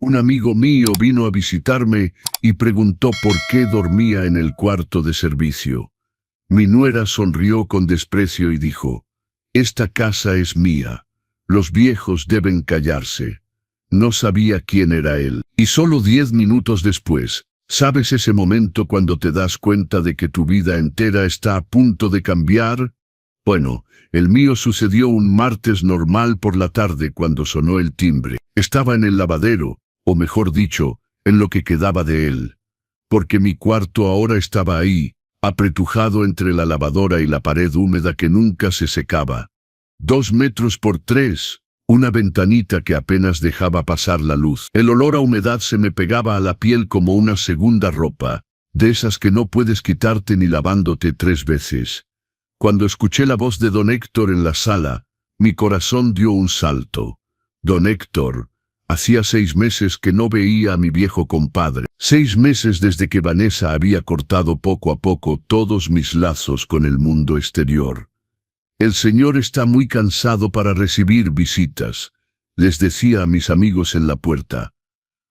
Un amigo mío vino a visitarme y preguntó por qué dormía en el cuarto de servicio. Mi nuera sonrió con desprecio y dijo: «Esta casa es mía. Los viejos deben callarse». No sabía quién era él. Y solo 10 minutos después, ¿sabes ese momento cuando te das cuenta de que tu vida entera está a punto de cambiar? Bueno, el mío sucedió un martes normal por la tarde cuando sonó el timbre. Estaba en el lavadero, o mejor dicho, en lo que quedaba de él. Porque mi cuarto ahora estaba ahí, apretujado entre la lavadora y la pared húmeda que nunca se secaba. 2 metros por 3, una ventanita que apenas dejaba pasar la luz. El olor a humedad se me pegaba a la piel como una segunda ropa, de esas que no puedes quitarte ni lavándote 3 veces. Cuando escuché la voz de don Héctor en la sala, mi corazón dio un salto. Don Héctor, hacía 6 meses que no veía a mi viejo compadre. 6 meses desde que Vanessa había cortado poco a poco todos mis lazos con el mundo exterior. «El señor está muy cansado para recibir visitas», les decía a mis amigos en la puerta.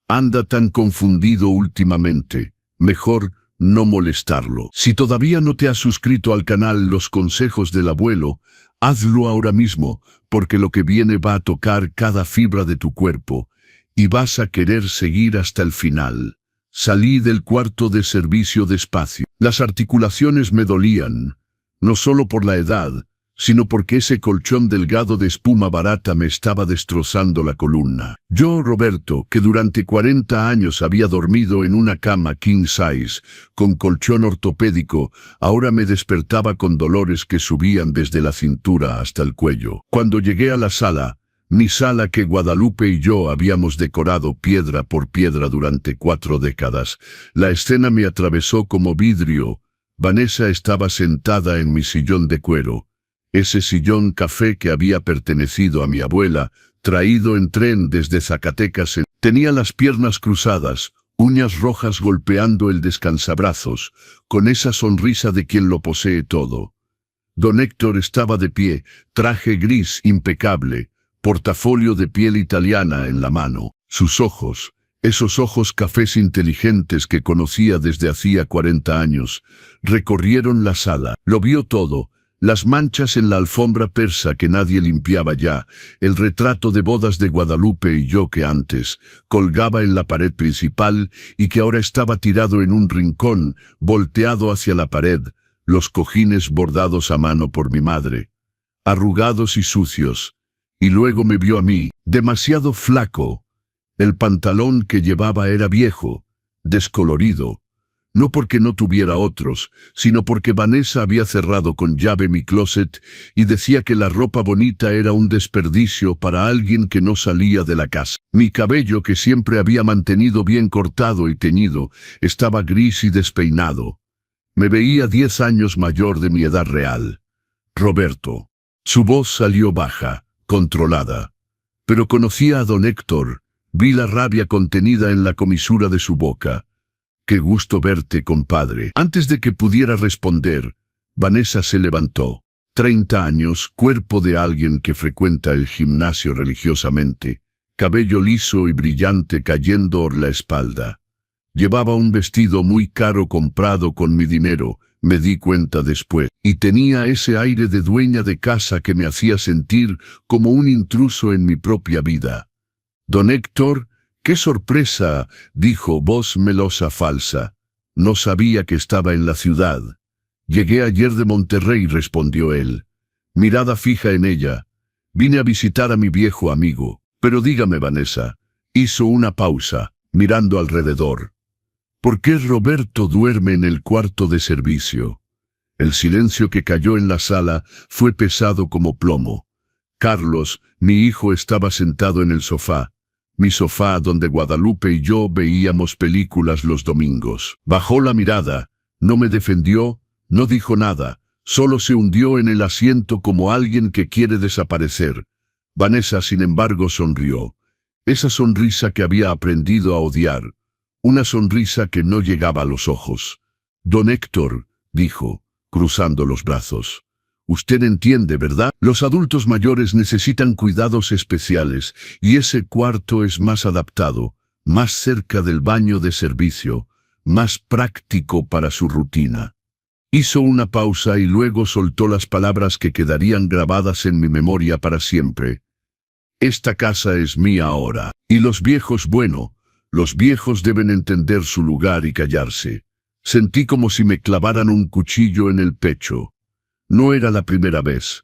«Anda tan confundido últimamente, mejor no molestarlo. Si todavía no te has suscrito al canal Los Consejos del Abuelo, hazlo ahora mismo, porque lo que viene va a tocar cada fibra de tu cuerpo, y vas a querer seguir hasta el final». Salí del cuarto de servicio despacio. Las articulaciones me dolían, no solo por la edad, sino porque ese colchón delgado de espuma barata me estaba destrozando la columna. Yo, Roberto, que durante 40 años había dormido en una cama king size, con colchón ortopédico, ahora me despertaba con dolores que subían desde la cintura hasta el cuello. Cuando llegué a la sala, mi sala que Guadalupe y yo habíamos decorado piedra por piedra durante 4 décadas, la escena me atravesó como vidrio. Vanessa estaba sentada en mi sillón de cuero. Ese sillón café que había pertenecido a mi abuela, traído en tren desde Zacatecas. Tenía las piernas cruzadas, uñas rojas golpeando el descansabrazos, con esa sonrisa de quien lo posee todo. Don Héctor estaba de pie, traje gris impecable, portafolio de piel italiana en la mano. Sus ojos, esos ojos cafés inteligentes que conocía desde hacía 40 años, recorrieron la sala. Lo vio todo. Las manchas en la alfombra persa que nadie limpiaba ya, el retrato de bodas de Guadalupe y yo que antes colgaba en la pared principal y que ahora estaba tirado en un rincón, volteado hacia la pared, los cojines bordados a mano por mi madre, arrugados y sucios. Y luego me vio a mí, demasiado flaco. El pantalón que llevaba era viejo, descolorido. No porque no tuviera otros, sino porque Vanessa había cerrado con llave mi closet y decía que la ropa bonita era un desperdicio para alguien que no salía de la casa. Mi cabello, que siempre había mantenido bien cortado y teñido, estaba gris y despeinado. Me veía 10 años mayor de mi edad real. «Roberto». Su voz salió baja, controlada. Pero conocía a don Héctor, vi la rabia contenida en la comisura de su boca. «Qué gusto verte, compadre». Antes de que pudiera responder, Vanessa se levantó. 30 años, cuerpo de alguien que frecuenta el gimnasio religiosamente, cabello liso y brillante cayendo por la espalda. Llevaba un vestido muy caro comprado con mi dinero, me di cuenta después, y tenía ese aire de dueña de casa que me hacía sentir como un intruso en mi propia vida. «Don Héctor, qué sorpresa», dijo, voz melosa falsa. «No sabía que estaba en la ciudad». «Llegué ayer de Monterrey», respondió él. Mirada fija en ella. «Vine a visitar a mi viejo amigo». «Pero dígame, Vanessa», hizo una pausa, mirando alrededor. «¿Por qué Roberto duerme en el cuarto de servicio?» El silencio que cayó en la sala fue pesado como plomo. Carlos, mi hijo, estaba sentado en el sofá. Mi sofá donde Guadalupe y yo veíamos películas los domingos. Bajó la mirada, no me defendió, no dijo nada, solo se hundió en el asiento como alguien que quiere desaparecer. Vanessa, sin embargo, sonrió. Esa sonrisa que había aprendido a odiar. Una sonrisa que no llegaba a los ojos. «Don Héctor», dijo, cruzando los brazos. «Usted entiende, ¿verdad? Los adultos mayores necesitan cuidados especiales, y ese cuarto es más adaptado, más cerca del baño de servicio, más práctico para su rutina. Hizo una pausa y luego soltó las palabras que quedarían grabadas en mi memoria para siempre. Esta casa es mía ahora. Y los viejos, bueno, los viejos deben entender su lugar y callarse. Sentí como si me clavaran un cuchillo en el pecho. No era la primera vez.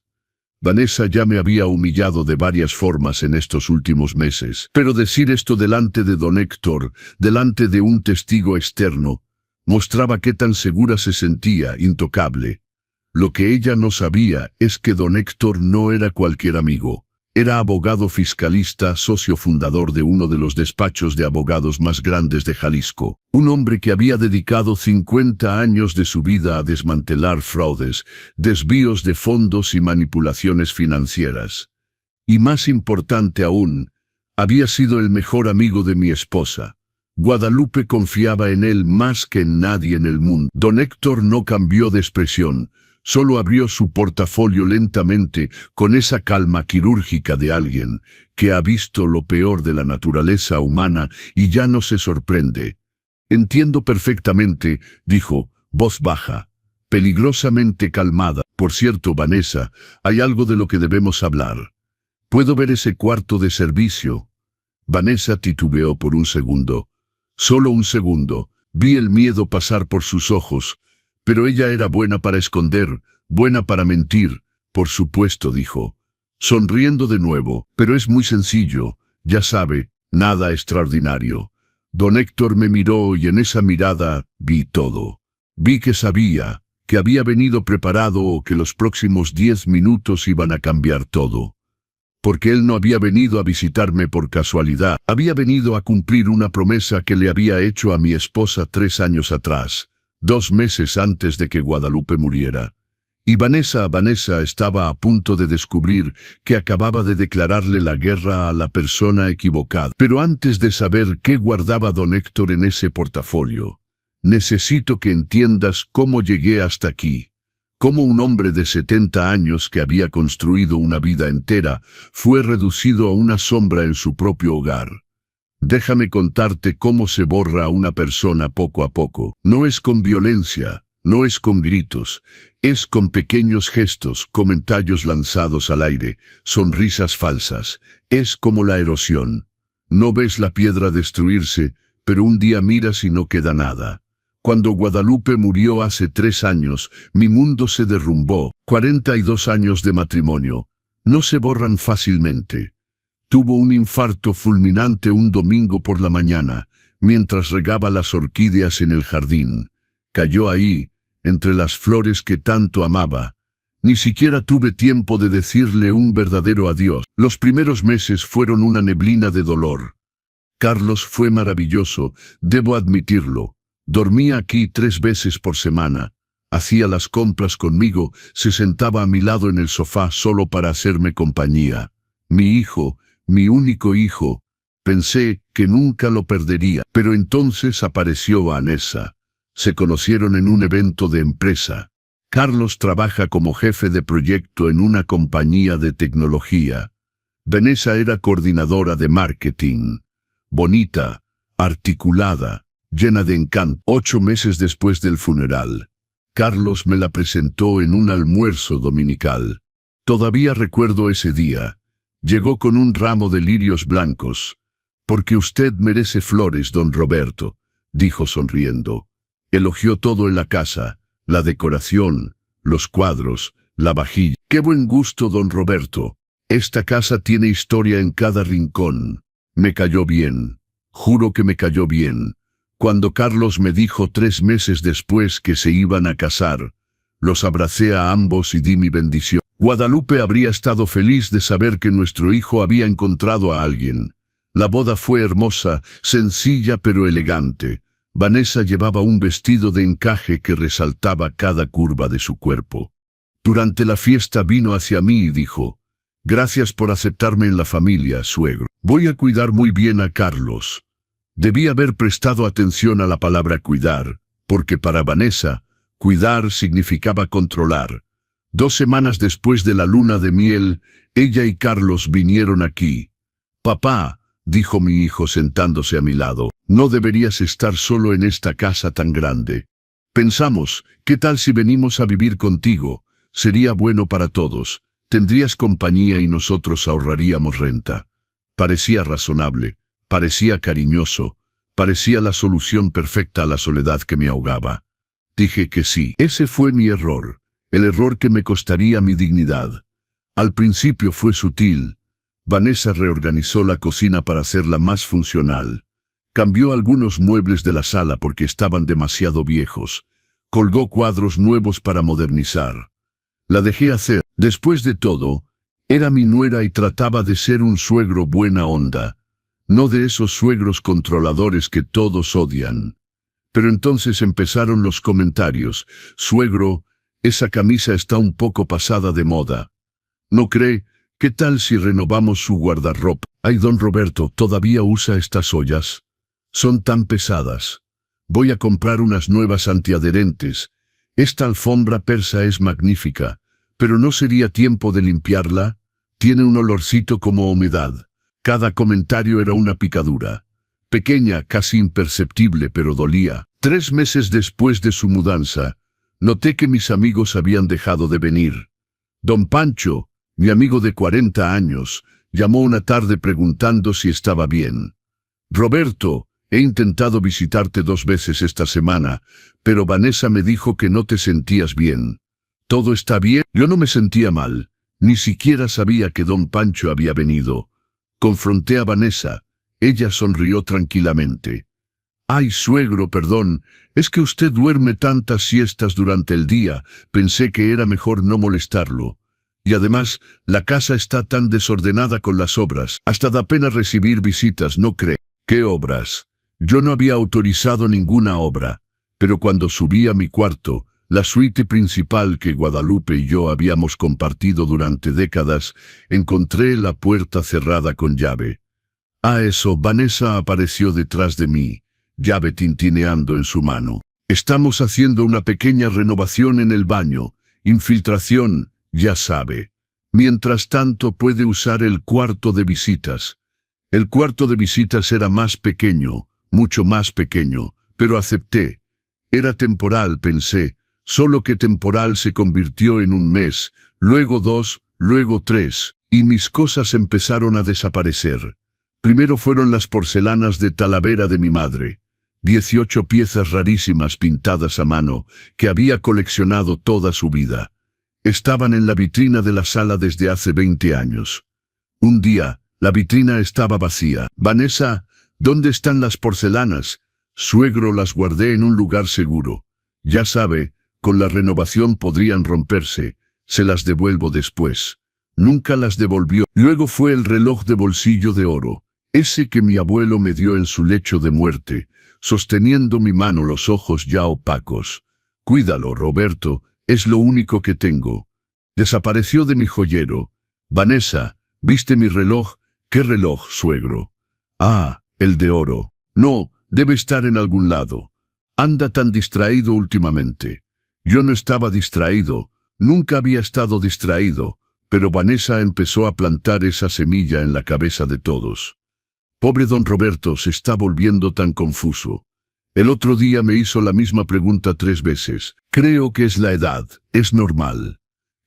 Vanessa ya me había humillado de varias formas en estos últimos meses, pero decir esto delante de don Héctor, delante de un testigo externo, mostraba qué tan segura se sentía, intocable. Lo que ella no sabía es que don Héctor no era cualquier amigo. Era abogado fiscalista, socio fundador de uno de los despachos de abogados más grandes de Jalisco. Un hombre que había dedicado 50 años de su vida a desmantelar fraudes, desvíos de fondos y manipulaciones financieras. Y más importante aún, había sido el mejor amigo de mi esposa. Guadalupe confiaba en él más que en nadie en el mundo. Don Héctor no cambió de expresión. Solo abrió su portafolio lentamente, con esa calma quirúrgica de alguien que ha visto lo peor de la naturaleza humana y ya no se sorprende. Entiendo perfectamente, dijo, voz baja, peligrosamente calmada. Por cierto, Vanessa, hay algo de lo que debemos hablar. ¿Puedo ver ese cuarto de servicio? Vanessa titubeó por un segundo. Solo un segundo. Vi el miedo pasar por sus ojos. Pero ella era buena para esconder, buena para mentir, por supuesto, dijo, sonriendo de nuevo, pero es muy sencillo, ya sabe, nada extraordinario. Don Héctor me miró y en esa mirada vi todo. Vi que sabía, que había venido preparado o que los próximos 10 minutos iban a cambiar todo. Porque él no había venido a visitarme por casualidad, había venido a cumplir una promesa que le había hecho a mi esposa 3 años atrás. 2 meses antes de que Guadalupe muriera. Y Vanessa estaba a punto de descubrir que acababa de declararle la guerra a la persona equivocada. Pero antes de saber qué guardaba don Héctor en ese portafolio, necesito que entiendas cómo llegué hasta aquí. Cómo un hombre de 70 años que había construido una vida entera fue reducido a una sombra en su propio hogar. Déjame contarte cómo se borra a una persona poco a poco. No es con violencia, no es con gritos, es con pequeños gestos, comentarios lanzados al aire, sonrisas falsas. Es como la erosión. No ves la piedra destruirse, pero un día miras y no queda nada. Cuando Guadalupe murió hace 3 años, mi mundo se derrumbó. 42 años de matrimonio. No se borran fácilmente. Tuvo un infarto fulminante un domingo por la mañana, mientras regaba las orquídeas en el jardín. Cayó ahí, entre las flores que tanto amaba. Ni siquiera tuve tiempo de decirle un verdadero adiós. Los primeros meses fueron una neblina de dolor. Carlos fue maravilloso, debo admitirlo. Dormía aquí 3 veces por semana. Hacía las compras conmigo, se sentaba a mi lado en el sofá solo para hacerme compañía. Mi hijo, mi único hijo, pensé que nunca lo perdería, pero entonces apareció Vanessa. Se conocieron en un evento de empresa. Carlos trabaja como jefe de proyecto en una compañía de tecnología. Vanessa era coordinadora de marketing. Bonita, articulada, llena de encanto. 8 meses después del funeral, Carlos me la presentó en un almuerzo dominical. Todavía recuerdo ese día. Llegó con un ramo de lirios blancos. Porque usted merece flores, don Roberto, dijo sonriendo. Elogió todo en la casa, la decoración, los cuadros, la vajilla. ¡Qué buen gusto, don Roberto! Esta casa tiene historia en cada rincón. Me cayó bien. Juro que me cayó bien. Cuando Carlos me dijo 3 meses después que se iban a casar, los abracé a ambos y di mi bendición. Guadalupe habría estado feliz de saber que nuestro hijo había encontrado a alguien. La boda fue hermosa, sencilla pero elegante. Vanessa llevaba un vestido de encaje que resaltaba cada curva de su cuerpo. Durante la fiesta vino hacia mí y dijo, «Gracias por aceptarme en la familia, suegro. Voy a cuidar muy bien a Carlos». Debí haber prestado atención a la palabra cuidar, porque para Vanessa, cuidar significaba controlar. 2 semanas después de la luna de miel, ella y Carlos vinieron aquí. «Papá», dijo mi hijo sentándose a mi lado. No deberías estar solo en esta casa tan grande. Pensamos, ¿qué tal si venimos a vivir contigo? Sería bueno para todos. Tendrías compañía y nosotros ahorraríamos renta. Parecía razonable, parecía cariñoso, parecía la solución perfecta a la soledad que me ahogaba. Dije que sí. Ese fue mi error, el error que me costaría mi dignidad. Al principio fue sutil. Vanessa reorganizó la cocina para hacerla más funcional. Cambió algunos muebles de la sala porque estaban demasiado viejos. Colgó cuadros nuevos para modernizar. La dejé hacer. Después de todo, era mi nuera y trataba de ser un suegro buena onda, no de esos suegros controladores que todos odian. Pero entonces empezaron los comentarios. Suegro, esa camisa está un poco pasada de moda. ¿No cree? ¿Qué tal si renovamos su guardarropa? Ay, don Roberto, ¿todavía usa estas ollas? Son tan pesadas. Voy a comprar unas nuevas antiadherentes. Esta alfombra persa es magnífica, pero ¿no sería tiempo de limpiarla? Tiene un olorcito como humedad. Cada comentario era una picadura. Pequeña, casi imperceptible, pero dolía. 3 meses después de su mudanza, noté que mis amigos habían dejado de venir. Don Pancho, mi amigo de 40 años, llamó una tarde preguntando si estaba bien. Roberto, he intentado visitarte 2 veces esta semana, pero Vanessa me dijo que no te sentías bien. ¿Todo está bien? Yo no me sentía mal. Ni siquiera sabía que don Pancho había venido. Confronté a Vanessa. Ella sonrió tranquilamente. Ay, suegro, perdón, es que usted duerme tantas siestas durante el día, pensé que era mejor no molestarlo. Y además, la casa está tan desordenada con las obras, hasta da pena recibir visitas, ¿no cree? ¿Qué obras? Yo no había autorizado ninguna obra, pero cuando subí a mi cuarto, la suite principal que Guadalupe y yo habíamos compartido durante décadas, encontré la puerta cerrada con llave. A eso, Vanessa apareció detrás de mí, llave tintineando en su mano. Estamos haciendo una pequeña renovación en el baño, infiltración, ya sabe. Mientras tanto puede usar el cuarto de visitas. El cuarto de visitas era más pequeño, mucho más pequeño, pero acepté. Era temporal, pensé, solo que temporal se convirtió en 1 mes, luego 2, luego 3, y mis cosas empezaron a desaparecer. Primero fueron las porcelanas de Talavera de mi madre, 18 piezas rarísimas pintadas a mano, que había coleccionado toda su vida. Estaban en la vitrina de la sala desde hace 20 años. Un día, la vitrina estaba vacía. Vanessa, ¿dónde están las porcelanas? Suegro, las guardé en un lugar seguro. Ya sabe, con la renovación podrían romperse. Se las devuelvo después. Nunca las devolvió. Luego fue el reloj de bolsillo de oro, ese que mi abuelo me dio en su lecho de muerte, sosteniendo mi mano, los ojos ya opacos. Cuídalo, Roberto, es lo único que tengo. Desapareció de mi joyero. Vanessa, ¿viste mi reloj? ¿Qué reloj, suegro? Ah, el de oro. No, debe estar en algún lado. Anda tan distraído últimamente. Yo no estaba distraído, nunca había estado distraído, pero Vanessa empezó a plantar esa semilla en la cabeza de todos. Pobre don Roberto se está volviendo tan confuso. El otro día me hizo la misma pregunta 3 veces. Creo que es la edad, es normal.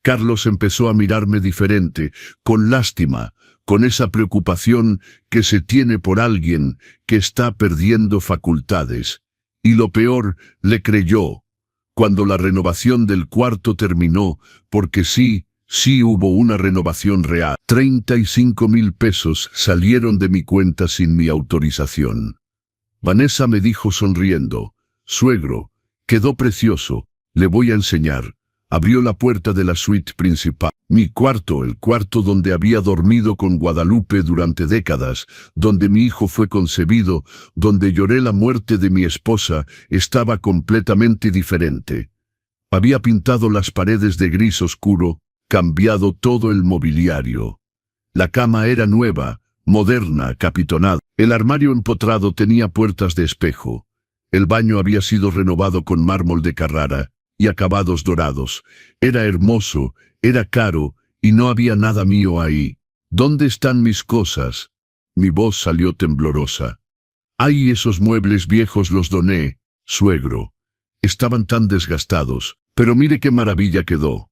Carlos empezó a mirarme diferente, con lástima, con esa preocupación que se tiene por alguien que está perdiendo facultades. Y lo peor, le creyó. Cuando la renovación del cuarto terminó, porque sí hubo una renovación real, 35,000 pesos salieron de mi cuenta sin mi autorización. Vanessa me dijo sonriendo, suegro, quedó precioso, le voy a enseñar. Abrió la puerta de la suite principal. Mi cuarto, el cuarto donde había dormido con Guadalupe durante décadas, donde mi hijo fue concebido, donde lloré la muerte de mi esposa, estaba completamente diferente. Había pintado las paredes de gris oscuro, cambiado todo el mobiliario. La cama era nueva, moderna, capitonada. El armario empotrado tenía puertas de espejo. El baño había sido renovado con mármol de Carrara y acabados dorados. Era hermoso, era caro, y no había nada mío ahí. ¿Dónde están mis cosas? Mi voz salió temblorosa. Ay, esos muebles viejos los doné, suegro. Estaban tan desgastados, pero mire qué maravilla quedó.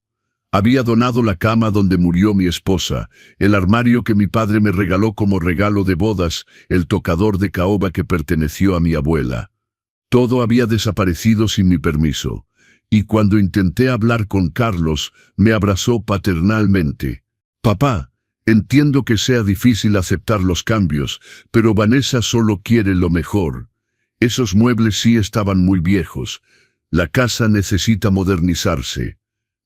Había donado la cama donde murió mi esposa, el armario que mi padre me regaló como regalo de bodas, el tocador de caoba que perteneció a mi abuela. Todo había desaparecido sin mi permiso, y cuando intenté hablar con Carlos, me abrazó paternalmente. Papá, entiendo que sea difícil aceptar los cambios, pero Vanessa solo quiere lo mejor. Esos muebles sí estaban muy viejos. La casa necesita modernizarse.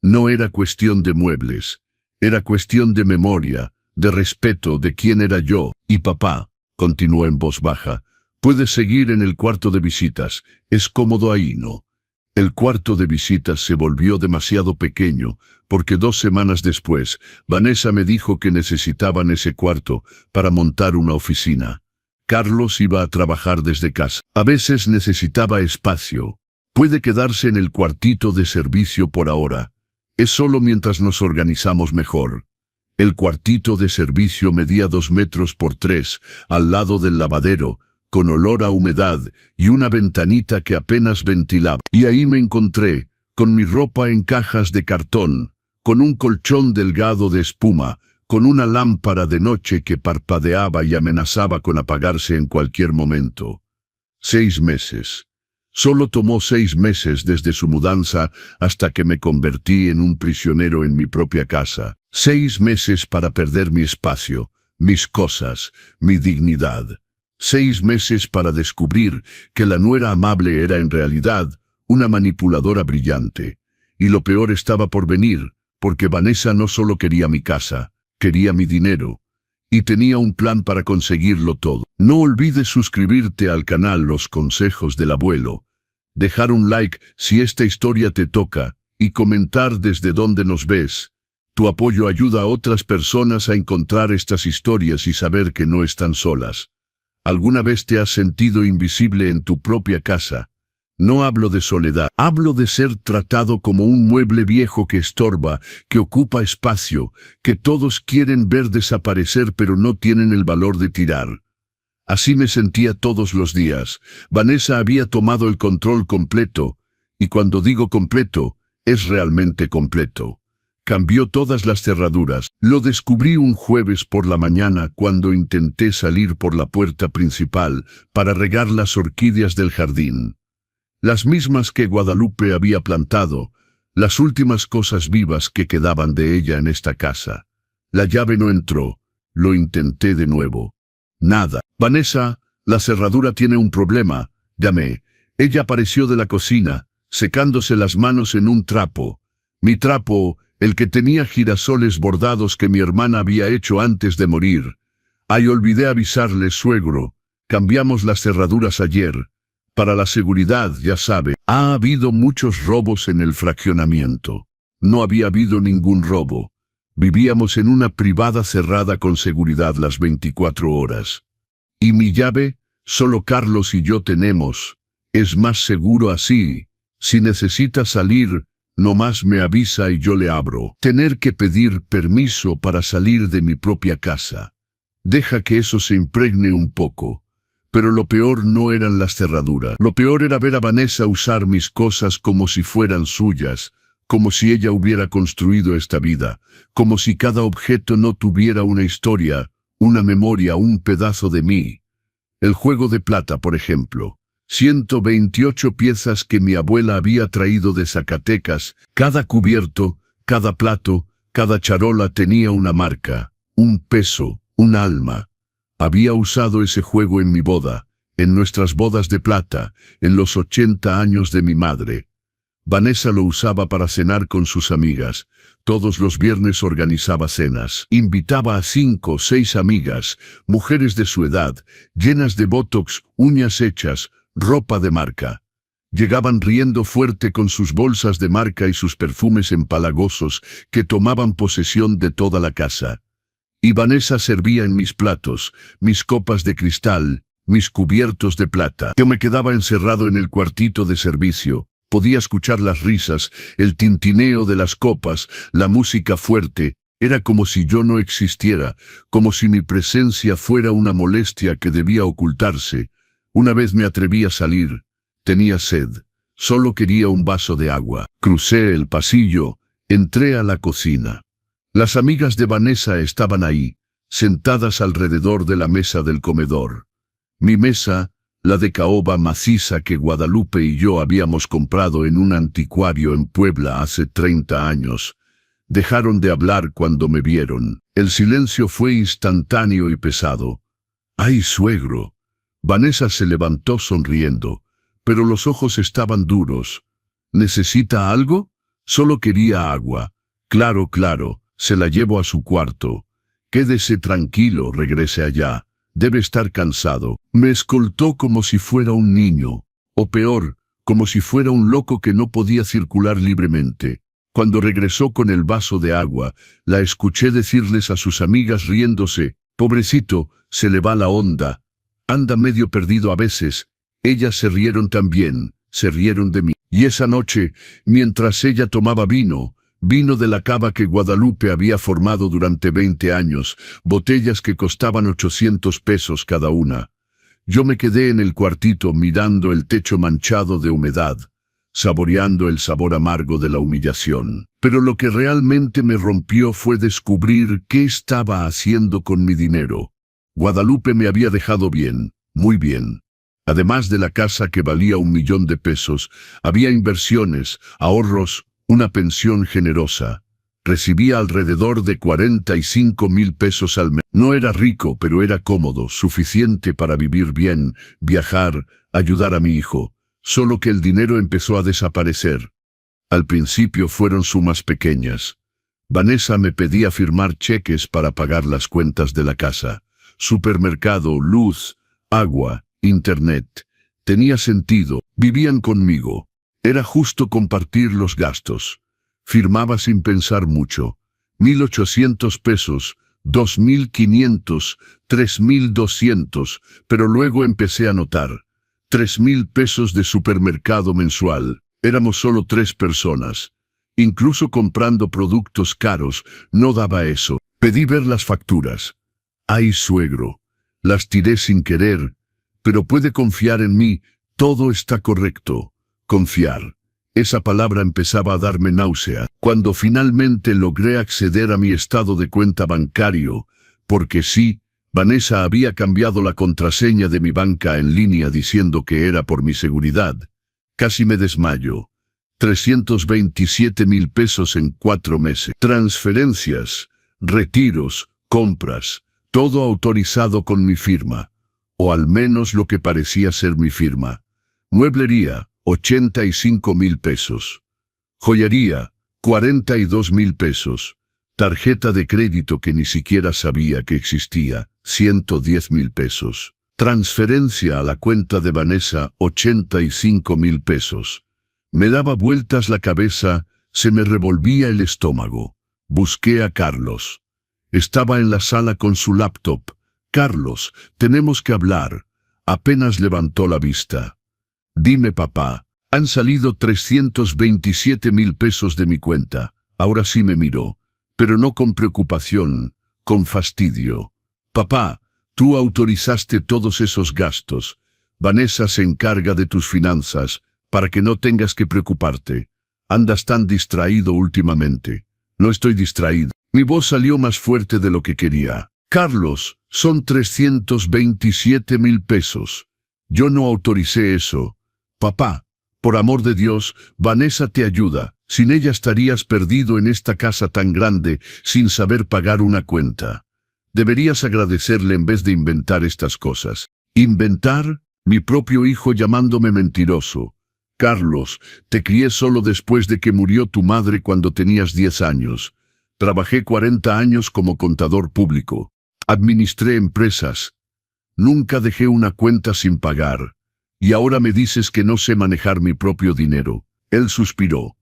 No era cuestión de muebles, era cuestión de memoria, de respeto de quién era yo. Y papá, continuó en voz baja, puedes seguir en el cuarto de visitas, es cómodo ahí, ¿no? El cuarto de visitas se volvió demasiado pequeño, porque 2 semanas después, Vanessa me dijo que necesitaban ese cuarto para montar una oficina. Carlos iba a trabajar desde casa. A veces necesitaba espacio. Puede quedarse en el cuartito de servicio por ahora. Es solo mientras nos organizamos mejor. El cuartito de servicio medía 2 metros por 3, al lado del lavadero, con olor a humedad y una ventanita que apenas ventilaba. Y ahí me encontré, con mi ropa en cajas de cartón, con un colchón delgado de espuma, con una lámpara de noche que parpadeaba y amenazaba con apagarse en cualquier momento. 6 meses. Solo tomó 6 meses desde su mudanza hasta que me convertí en un prisionero en mi propia casa. 6 meses para perder mi espacio, mis cosas, mi dignidad. 6 meses para descubrir que la nuera amable era en realidad una manipuladora brillante. Y lo peor estaba por venir, porque Vanessa no solo quería mi casa, quería mi dinero. Y tenía un plan para conseguirlo todo. No olvides suscribirte al canal Los Consejos del Abuelo, dejar un like si esta historia te toca, y comentar desde dónde nos ves. Tu apoyo ayuda a otras personas a encontrar estas historias y saber que no están solas. ¿Alguna vez te has sentido invisible en tu propia casa? No hablo de soledad, hablo de ser tratado como un mueble viejo que estorba, que ocupa espacio, que todos quieren ver desaparecer pero no tienen el valor de tirar. Así me sentía todos los días. Vanessa había tomado el control completo, y cuando digo completo, es realmente completo. Cambió todas las cerraduras. Lo descubrí un jueves por la mañana cuando intenté salir por la puerta principal para regar las orquídeas del jardín. Las mismas que Guadalupe había plantado, las últimas cosas vivas que quedaban de ella en esta casa. La llave no entró. Lo intenté de nuevo. Nada. Vanessa, la cerradura tiene un problema, llamé. Ella apareció de la cocina, secándose las manos en un trapo. Mi trapo, el que tenía girasoles bordados que mi hermana había hecho antes de morir. Ay, olvidé avisarle, suegro. Cambiamos las cerraduras ayer. Para la seguridad, ya sabe, ha habido muchos robos en el fraccionamiento. No había habido ningún robo. Vivíamos en una privada cerrada con seguridad las 24 horas. Y mi llave, solo Carlos y yo tenemos. Es más seguro así. Si necesita salir, nomás me avisa y yo le abro. Tener que pedir permiso para salir de mi propia casa. Deja que eso se impregne un poco. Pero lo peor no eran las cerraduras. Lo peor era ver a Vanessa usar mis cosas como si fueran suyas, como si ella hubiera construido esta vida, como si cada objeto no tuviera una historia, una memoria, un pedazo de mí. El juego de plata, por ejemplo. 128 piezas que mi abuela había traído de Zacatecas. Cada cubierto, cada plato, cada charola tenía una marca, un peso, un alma. Había usado ese juego en mi boda, en nuestras bodas de plata, en los 80 años de mi madre. Vanessa lo usaba para cenar con sus amigas. Todos los viernes organizaba cenas. Invitaba a 5 o 6 amigas, mujeres de su edad, llenas de botox, uñas hechas, ropa de marca. Llegaban riendo fuerte con sus bolsas de marca y sus perfumes empalagosos que tomaban posesión de toda la casa. Y Vanessa servía en mis platos, mis copas de cristal, mis cubiertos de plata. Yo me quedaba encerrado en el cuartito de servicio. Podía escuchar las risas, el tintineo de las copas, la música fuerte, Era como si yo no existiera, como si mi presencia fuera una molestia que debía ocultarse. Una vez me atreví a salir. Tenía sed. Solo quería un vaso de agua. Crucé el pasillo. Entré a la cocina. Las amigas de Vanessa estaban ahí, sentadas alrededor de la mesa del comedor. Mi mesa, la de caoba maciza que Guadalupe y yo habíamos comprado en un anticuario en Puebla hace 30 años. Dejaron de hablar cuando me vieron. El silencio fue instantáneo y pesado. ¡Ay, suegro! Vanessa se levantó sonriendo, pero los ojos estaban duros. ¿Necesita algo? Solo quería agua. Claro, claro, se la llevo a su cuarto. Quédese tranquilo, regrese allá. Debe estar cansado. Me escoltó como si fuera un niño, o peor, como si fuera un loco que no podía circular libremente. Cuando regresó con el vaso de agua, la escuché decirles a sus amigas riéndose: «Pobrecito, se le va la onda. Anda medio perdido a veces». Ellas se rieron también, se rieron de mí. Y esa noche, mientras ella tomaba vino de la cava que Guadalupe había formado durante 20 años, botellas que costaban 800 pesos cada una. Yo me quedé en el cuartito mirando el techo manchado de humedad, saboreando el sabor amargo de la humillación. Pero lo que realmente me rompió fue descubrir qué estaba haciendo con mi dinero. Guadalupe me había dejado bien, muy bien. Además de la casa que valía 1.000.000 de pesos, había inversiones, ahorros, una pensión generosa. Recibía alrededor de 45.000 pesos al mes. No era rico, pero era cómodo, suficiente para vivir bien, viajar, ayudar a mi hijo. Solo que el dinero empezó a desaparecer. Al principio fueron sumas pequeñas. Vanessa me pedía firmar cheques para pagar las cuentas de la casa. Supermercado, luz, agua, internet. Tenía sentido, vivían conmigo. Era justo compartir los gastos. Firmaba sin pensar mucho. 1.800 pesos, 2.500, 3.200, pero luego empecé a notar. 3.000 pesos de supermercado mensual. Éramos solo 3 personas. Incluso comprando productos caros, no daba eso. Pedí ver las facturas. Ay, suegro, las tiré sin querer, pero puede confiar en mí, todo está correcto. Confiar. Esa palabra empezaba a darme náusea. Cuando finalmente logré acceder a mi estado de cuenta bancario, porque sí, Vanessa había cambiado la contraseña de mi banca en línea diciendo que era por mi seguridad. Casi me desmayo. 327.000 pesos en 4 meses. Transferencias, retiros, compras, todo autorizado con mi firma. O al menos lo que parecía ser mi firma. Mueblería, 85.000 pesos. Joyería, 42.000 pesos. Tarjeta de crédito que ni siquiera sabía que existía, 110.000 pesos. Transferencia a la cuenta de Vanessa, 85.000 pesos. Me daba vueltas la cabeza, se me revolvía el estómago. Busqué a Carlos. Estaba en la sala con su laptop. «Carlos, tenemos que hablar». Apenas levantó la vista. «Dime, papá, han salido 327.000 pesos de mi cuenta». Ahora sí me miró, pero no con preocupación, con fastidio. «Papá, tú autorizaste todos esos gastos. Vanessa se encarga de tus finanzas, para que no tengas que preocuparte. Andas tan distraído últimamente». «No estoy distraído». Mi voz salió más fuerte de lo que quería. «Carlos, son 327.000 pesos. Yo no autoricé eso. Papá, por amor de Dios, Vanessa te ayuda. Sin ella estarías perdido en esta casa tan grande, sin saber pagar una cuenta. Deberías agradecerle en vez de inventar estas cosas». «¿Inventar? Mi propio hijo llamándome mentiroso. Carlos, te crié solo después de que murió tu madre cuando tenías 10 años. Trabajé 40 años como contador público. Administré empresas. Nunca dejé una cuenta sin pagar. Y ahora me dices que no sé manejar mi propio dinero». Él suspiró.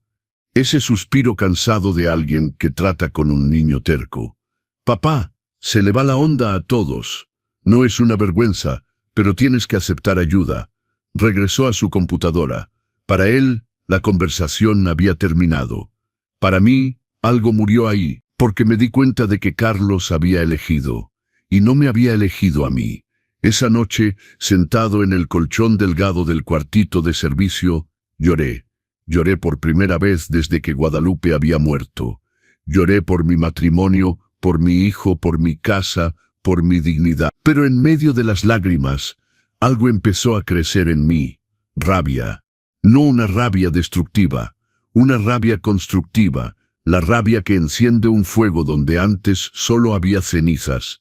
Ese suspiro cansado de alguien que trata con un niño terco. «Papá, se le va la onda a todos. No es una vergüenza, pero tienes que aceptar ayuda». Regresó a su computadora. Para él, la conversación había terminado. Para mí, algo murió ahí. porque me di cuenta de que Carlos había elegido, y no me había elegido a mí. Esa noche, sentado en el colchón delgado del cuartito de servicio, lloré. Lloré por primera vez desde que Guadalupe había muerto. Lloré por mi matrimonio, por mi hijo, por mi casa, por mi dignidad. Pero en medio de las lágrimas, algo empezó a crecer en mí. Rabia. No una rabia destructiva, una rabia constructiva, la rabia que enciende un fuego donde antes solo había cenizas.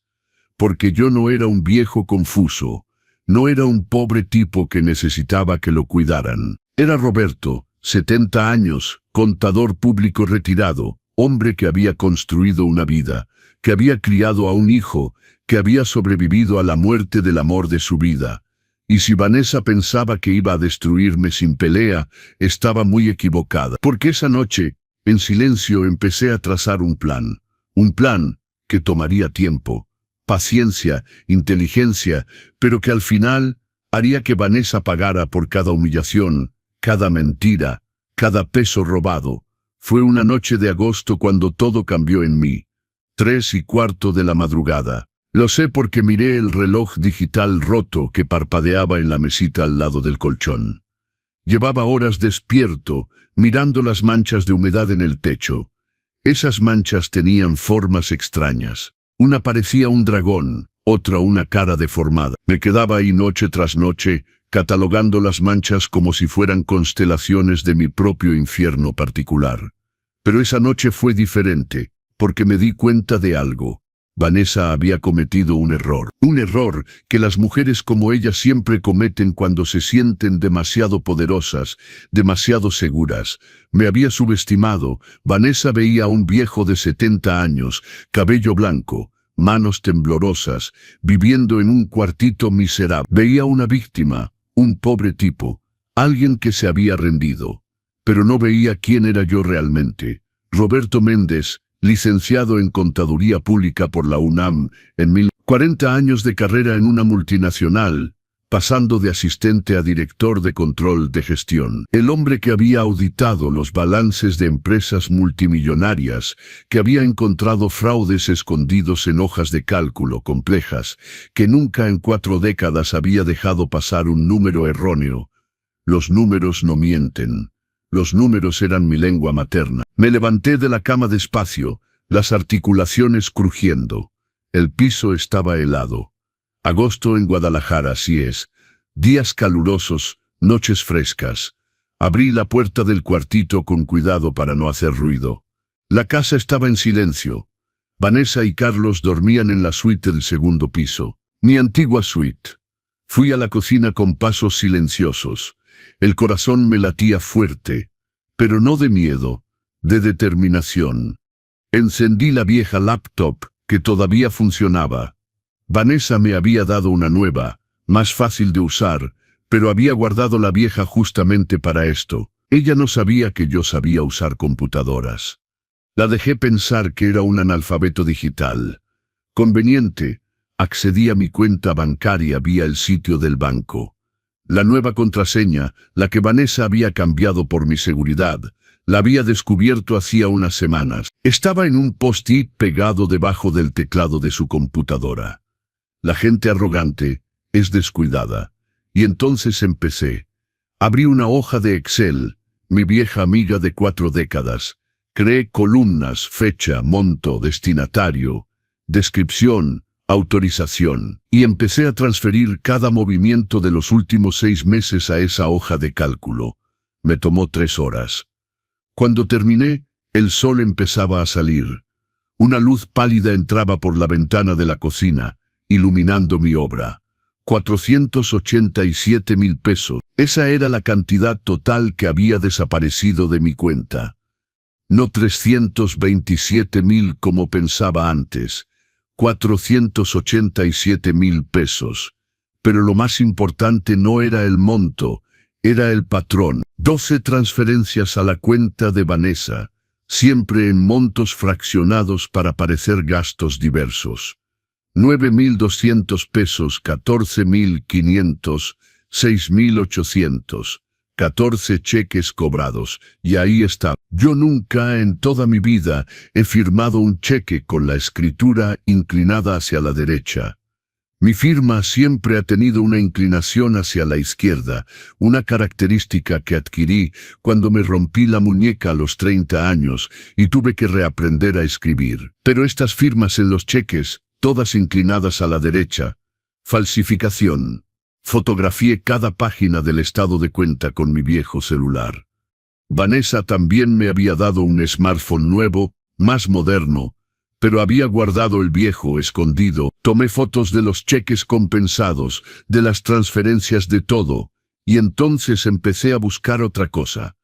Porque yo no era un viejo confuso, no era un pobre tipo que necesitaba que lo cuidaran. Era Roberto, 70 años, contador público retirado, hombre que había construido una vida, que había criado a un hijo, que había sobrevivido a la muerte del amor de su vida. Y si Vanessa pensaba que iba a destruirme sin pelea, estaba muy equivocada. Porque esa noche, en silencio, empecé a trazar un plan que tomaría tiempo, paciencia, inteligencia, pero que al final haría que Vanessa pagara por cada humillación, cada mentira, cada peso robado. Fue una noche de agosto cuando todo cambió en mí. 3:15 de la madrugada. Lo sé porque miré el reloj digital roto que parpadeaba en la mesita al lado del colchón. Llevaba horas despierto, mirando las manchas de humedad en el techo. Esas manchas tenían formas extrañas. Una parecía un dragón, otra una cara deformada. Me quedaba ahí noche tras noche, catalogando las manchas como si fueran constelaciones de mi propio infierno particular. Pero esa noche fue diferente, porque me di cuenta de algo. Vanessa había cometido un error que las mujeres como ella siempre cometen cuando se sienten demasiado poderosas, demasiado seguras. Me había subestimado. Vanessa veía a un viejo de 70 años, cabello blanco, manos temblorosas, viviendo en un cuartito miserable. Veía una víctima, un pobre tipo, alguien que se había rendido. Pero no veía quién era yo realmente. Roberto Méndez, licenciado en Contaduría Pública por la UNAM, 40 años de carrera en una multinacional, pasando de asistente a director de control de gestión. El hombre que había auditado los balances de empresas multimillonarias, que había encontrado fraudes escondidos en hojas de cálculo complejas, que nunca en 4 décadas había dejado pasar un número erróneo. Los números no mienten. Los números eran mi lengua materna. Me levanté de la cama despacio, las articulaciones crujiendo. El piso estaba helado. Agosto en Guadalajara, así es. Días calurosos, noches frescas. Abrí la puerta del cuartito con cuidado para no hacer ruido. La casa estaba en silencio. Vanessa y Carlos dormían en la suite del segundo piso, mi antigua suite. Fui a la cocina con pasos silenciosos. El corazón me latía fuerte, pero no de miedo, de determinación. Encendí la vieja laptop, que todavía funcionaba. Vanessa me había dado una nueva, más fácil de usar, pero había guardado la vieja justamente para esto. Ella no sabía que yo sabía usar computadoras. La dejé pensar que era un analfabeto digital. Conveniente, accedí a mi cuenta bancaria vía el sitio del banco. La nueva contraseña, la que Vanessa había cambiado por mi seguridad, la había descubierto hacía unas semanas. Estaba en un post-it pegado debajo del teclado de su computadora. La gente arrogante es descuidada. Y entonces empecé. Abrí una hoja de Excel, mi vieja amiga de 4 décadas. Creé columnas, fecha, monto, destinatario, descripción, autorización, y empecé a transferir cada movimiento de los últimos 6 meses a esa hoja de cálculo. Me tomó 3 horas. Cuando terminé, el sol empezaba a salir. Una luz pálida entraba por la ventana de la cocina, iluminando mi obra. 487,000 pesos. Esa era la cantidad total que había desaparecido de mi cuenta. No 327,000 como pensaba antes. 487,000 pesos. Pero lo más importante no era el monto, era el patrón. 12 transferencias a la cuenta de Vanessa, siempre en montos fraccionados para parecer gastos diversos. 9,200 pesos, 14,500, 6,800. 14 cheques cobrados, y ahí está. Yo nunca en toda mi vida he firmado un cheque con la escritura inclinada hacia la derecha. Mi firma siempre ha tenido una inclinación hacia la izquierda, una característica que adquirí cuando me rompí la muñeca a los 30 años y tuve que reaprender a escribir. Pero estas firmas en los cheques, todas inclinadas a la derecha, falsificación. Fotografié cada página del estado de cuenta con mi viejo celular. Vanessa también me había dado un smartphone nuevo, más moderno, pero había guardado el viejo escondido. Tomé fotos de los cheques compensados, de las transferencias, de todo, y entonces empecé a buscar otra cosa.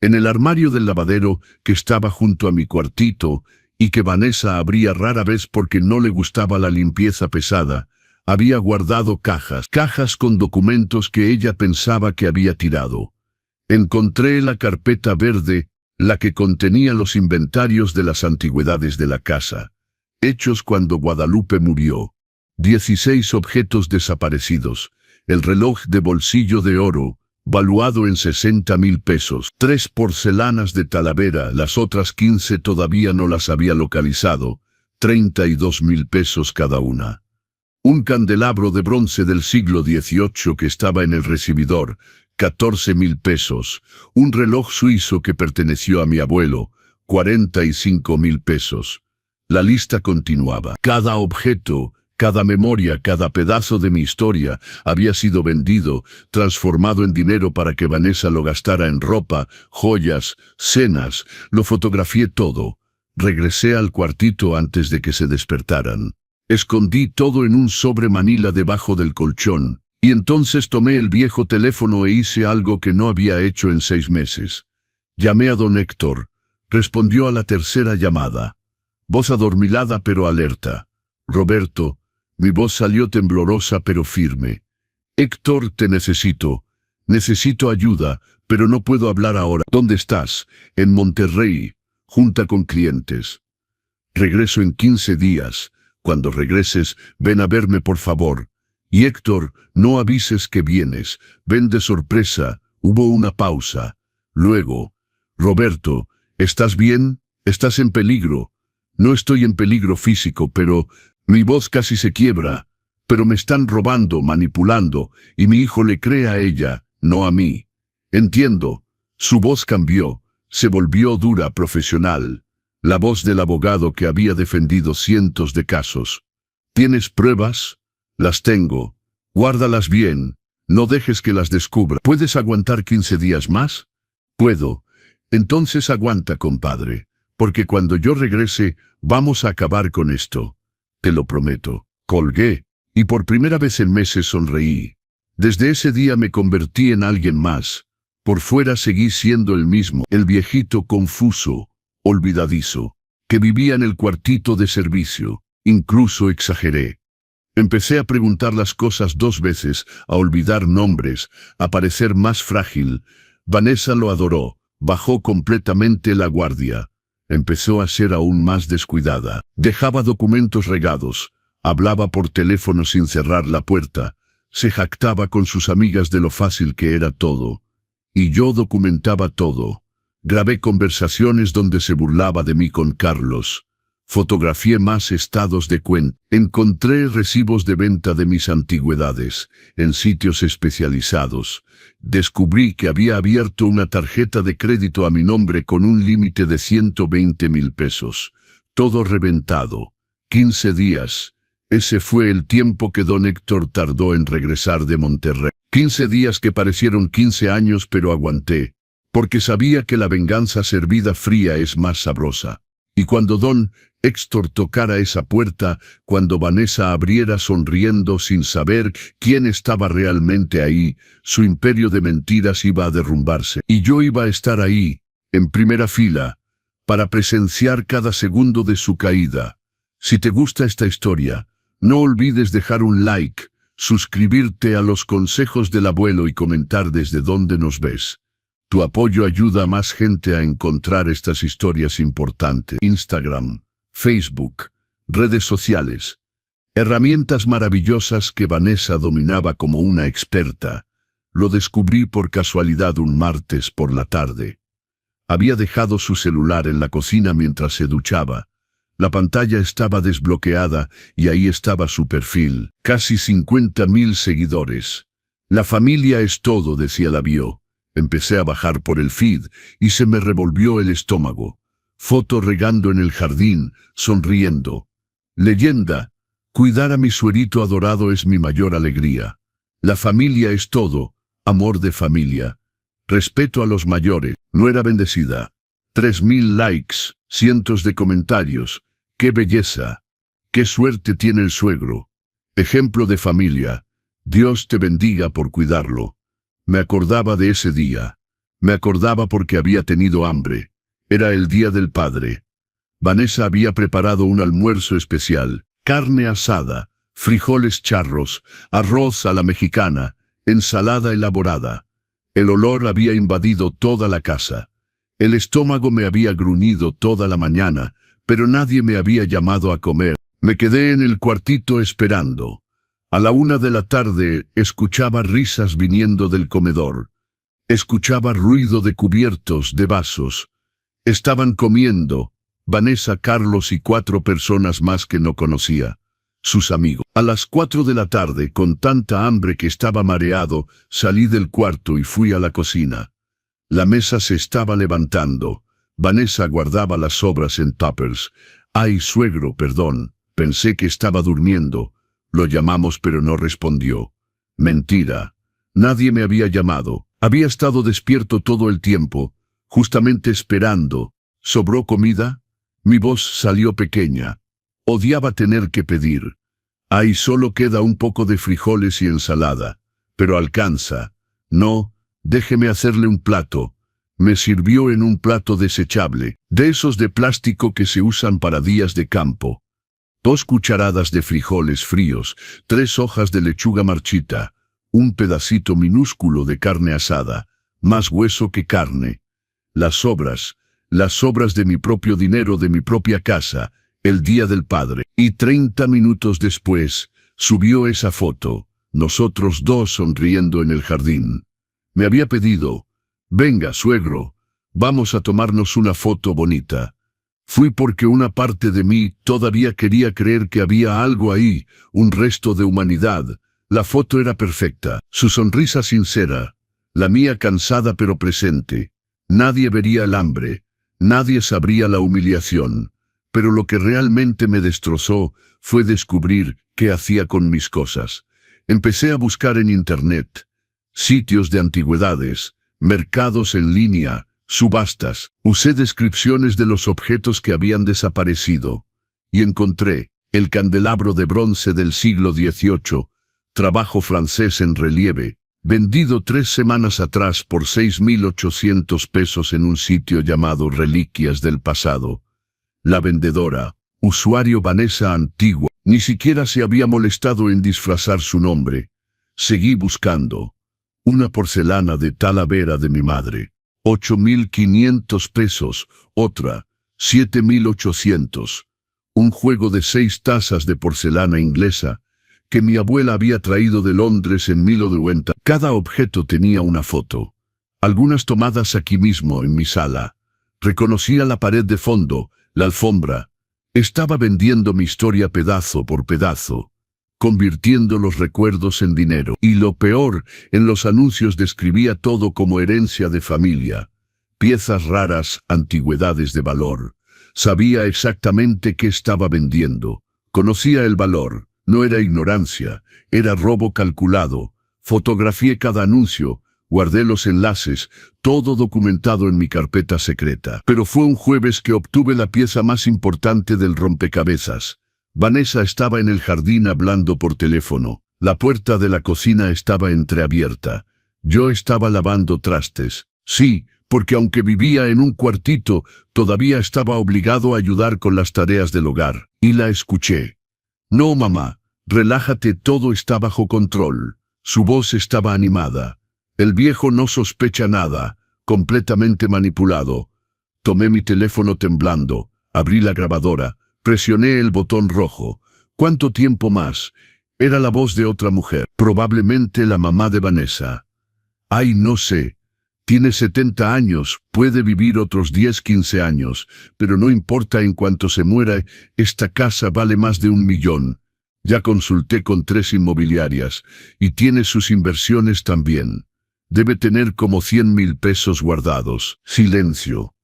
En el armario del lavadero que estaba junto a mi cuartito y que Vanessa abría rara vez porque no le gustaba la limpieza pesada, había guardado cajas con documentos que ella pensaba que había tirado. Encontré la carpeta verde, la que contenía los inventarios de las antigüedades de la casa, hechos cuando Guadalupe murió. 16 objetos desaparecidos, el reloj de bolsillo de oro, valuado en 60,000 pesos, 3 porcelanas de Talavera, las otras 15 todavía no las había localizado, 32,000 pesos cada una. Un candelabro de bronce del siglo XVIII que estaba en el recibidor, 14,000 pesos. Un reloj suizo que perteneció a mi abuelo, 45,000 pesos. La lista continuaba. Cada objeto, cada memoria, cada pedazo de mi historia había sido vendido, transformado en dinero para que Vanessa lo gastara en ropa, joyas, cenas. Lo fotografié todo. Regresé al cuartito antes de que se despertaran. Escondí todo en un sobre manila debajo del colchón, y entonces tomé el viejo teléfono e hice algo que no había hecho en 6 meses. Llamé a don Héctor. Respondió a la tercera llamada. Voz adormilada pero alerta. Roberto, mi voz salió temblorosa pero firme. Héctor, te necesito. Necesito ayuda, pero no puedo hablar ahora. ¿Dónde estás? En Monterrey, junta con clientes. Regreso en 15 días. Cuando regreses, ven a verme por favor. Y Héctor, no avises que vienes, ven de sorpresa. Hubo una pausa. Luego, Roberto, ¿estás bien? ¿Estás en peligro? No estoy en peligro físico, pero mi voz casi se quiebra. Pero me están robando, manipulando, y mi hijo le cree a ella, no a mí. Entiendo. Su voz cambió, se volvió dura, profesional. La voz del abogado que había defendido cientos de casos. ¿Tienes pruebas? Las tengo. Guárdalas bien. No dejes que las descubra. ¿Puedes aguantar 15 días más? Puedo. Entonces aguanta, compadre. Porque cuando yo regrese, vamos a acabar con esto. Te lo prometo. Colgué. Y por primera vez en meses sonreí. Desde ese día me convertí en alguien más. Por fuera seguí siendo el mismo. El viejito confuso, olvidadizo, que vivía en el cuartito de servicio. Incluso exageré. Empecé a preguntar las cosas 2 veces, a olvidar nombres, a parecer más frágil. Vanessa lo adoró, bajó completamente la guardia. Empezó a ser aún más descuidada. Dejaba documentos regados, hablaba por teléfono sin cerrar la puerta, se jactaba con sus amigas de lo fácil que era todo. Y yo documentaba todo. Grabé conversaciones donde se burlaba de mí con Carlos. Fotografié más estados de cuenta. Encontré recibos de venta de mis antigüedades en sitios especializados. Descubrí que había abierto una tarjeta de crédito a mi nombre con un límite de 120,000 pesos. Todo reventado. 15 días. Ese fue el tiempo que don Héctor tardó en regresar de Monterrey. 15 días que parecieron 15 años, pero aguanté. Porque sabía que la venganza servida fría es más sabrosa. Y cuando don Héctor tocara esa puerta, cuando Vanessa abriera sonriendo sin saber quién estaba realmente ahí, su imperio de mentiras iba a derrumbarse. Y yo iba a estar ahí, en primera fila, para presenciar cada segundo de su caída. Si te gusta esta historia, no olvides dejar un like, suscribirte a los consejos del abuelo y comentar desde dónde nos ves. Tu apoyo ayuda a más gente a encontrar estas historias importantes. Instagram, Facebook, redes sociales. Herramientas maravillosas que Vanessa dominaba como una experta. Lo descubrí por casualidad un martes por la tarde. Había dejado su celular en la cocina mientras se duchaba. La pantalla estaba desbloqueada y ahí estaba su perfil. Casi 50.000 seguidores. La familia es todo, decía la bio. Empecé a bajar por el feed y se me revolvió el estómago. Foto regando en el jardín, sonriendo. Leyenda: cuidar a mi suerito adorado es mi mayor alegría. La familia es todo, amor de familia. Respeto a los mayores. No era bendecida. 3.000 likes, cientos de comentarios. ¡Qué belleza! ¡Qué suerte tiene el suegro! Ejemplo de familia. Dios te bendiga por cuidarlo. Me acordaba de ese día. Me acordaba porque había tenido hambre. Era el Día del Padre. Vanessa había preparado un almuerzo especial. Carne asada, frijoles charros, arroz a la mexicana, ensalada elaborada. El olor había invadido toda la casa. El estómago me había gruñido toda la mañana, pero nadie me había llamado a comer. Me quedé en el cuartito esperando. A la 1 de la tarde escuchaba risas viniendo del comedor. Escuchaba ruido de cubiertos, de vasos. Estaban comiendo, Vanessa, Carlos y 4 personas más que no conocía. Sus amigos. A las 4 de la tarde, con tanta hambre que estaba mareado, salí del cuarto y fui a la cocina. La mesa se estaba levantando. Vanessa guardaba las sobras en tuppers. «Ay, suegro, perdón, pensé que estaba durmiendo». Lo llamamos pero no respondió. Mentira. Nadie me había llamado. Había estado despierto todo el tiempo, justamente esperando. ¿Sobró comida? Mi voz salió pequeña. Odiaba tener que pedir. Ahí solo queda un poco de frijoles y ensalada. Pero alcanza. No, déjeme hacerle un plato. Me sirvió en un plato desechable, de esos de plástico que se usan para días de campo. 2 cucharadas de frijoles fríos, 3 hojas de lechuga marchita, un pedacito minúsculo de carne asada, más hueso que carne. Las sobras de mi propio dinero, de mi propia casa, el Día del Padre. Y 30 minutos después, subió esa foto, nosotros 2 sonriendo en el jardín. Me había pedido: «Venga, suegro, vamos a tomarnos una foto bonita». Fui porque una parte de mí todavía quería creer que había algo ahí, un resto de humanidad. La foto era perfecta, su sonrisa sincera, la mía cansada pero presente. Nadie vería el hambre, nadie sabría la humillación, pero lo que realmente me destrozó fue descubrir qué hacía con mis cosas. Empecé a buscar en internet, sitios de antigüedades, mercados en línea, subastas. Usé descripciones de los objetos que habían desaparecido y encontré el candelabro de bronce del siglo XVIII, trabajo francés en relieve, vendido 3 semanas atrás por 6.800 pesos en un sitio llamado Reliquias del Pasado. La vendedora, usuario Vanessa Antigua, ni siquiera se había molestado en disfrazar su nombre. Seguí buscando. Una porcelana de Talavera de mi madre. 8.500 pesos, otra, 7.800. Un juego de 6 tazas de porcelana inglesa que mi abuela había traído de Londres en 1090. Cada objeto tenía una foto, algunas tomadas aquí mismo en mi sala. Reconocía la pared de fondo, la alfombra. Estaba vendiendo mi historia pedazo por pedazo, convirtiendo los recuerdos en dinero. Y lo peor, en los anuncios describía todo como herencia de familia. Piezas raras, antigüedades de valor. Sabía exactamente qué estaba vendiendo. Conocía el valor. No era ignorancia, era robo calculado. Fotografié cada anuncio, guardé los enlaces, todo documentado en mi carpeta secreta. Pero fue un jueves que obtuve la pieza más importante del rompecabezas. Vanessa estaba en el jardín hablando por teléfono. La puerta de la cocina estaba entreabierta. Yo estaba lavando trastes. Sí, porque aunque vivía en un cuartito, todavía estaba obligado a ayudar con las tareas del hogar. Y la escuché. «No, mamá, relájate, todo está bajo control». Su voz estaba animada. El viejo no sospecha nada, completamente manipulado. Tomé mi teléfono temblando, abrí la grabadora. Presioné el botón rojo. ¿Cuánto tiempo más? Era la voz de otra mujer, probablemente la mamá de Vanessa. Ay, no sé. Tiene 70 años, puede vivir otros 10, 15 años, pero no importa, en cuanto se muera, esta casa vale más de 1.000.000. Ya consulté con 3 inmobiliarias, y tiene sus inversiones también. Debe tener como 100.000 pesos guardados. Silencio.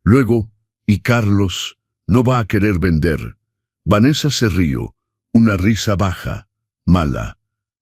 Luego, ¿y Carlos? No va a querer vender. Vanessa se rió, una risa baja, mala.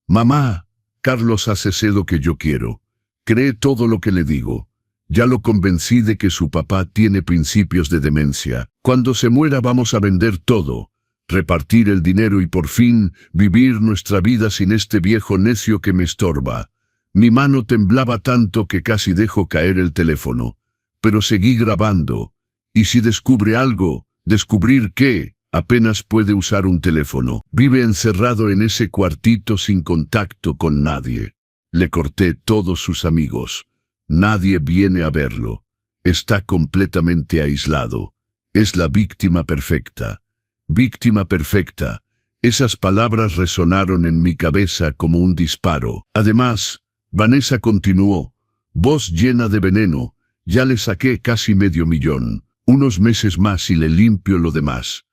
Mamá, Carlos hace lo que yo quiero. Cree todo lo que le digo. Ya lo convencí de que su papá tiene principios de demencia. Cuando se muera vamos a vender todo, repartir el dinero y por fin vivir nuestra vida sin este viejo necio que me estorba. Mi mano temblaba tanto que casi dejo caer el teléfono. Pero seguí grabando. ¿Y si descubre algo? ¿Descubrir qué? Apenas puede usar un teléfono. Vive encerrado en ese cuartito sin contacto con nadie. Le corté todos sus amigos. Nadie viene a verlo. Está completamente aislado. Es la víctima perfecta. Víctima perfecta. Esas palabras resonaron en mi cabeza como un disparo. Además, Vanessa continuó, voz llena de veneno, ya le saqué casi 500.000. Unos meses más y le limpio lo demás.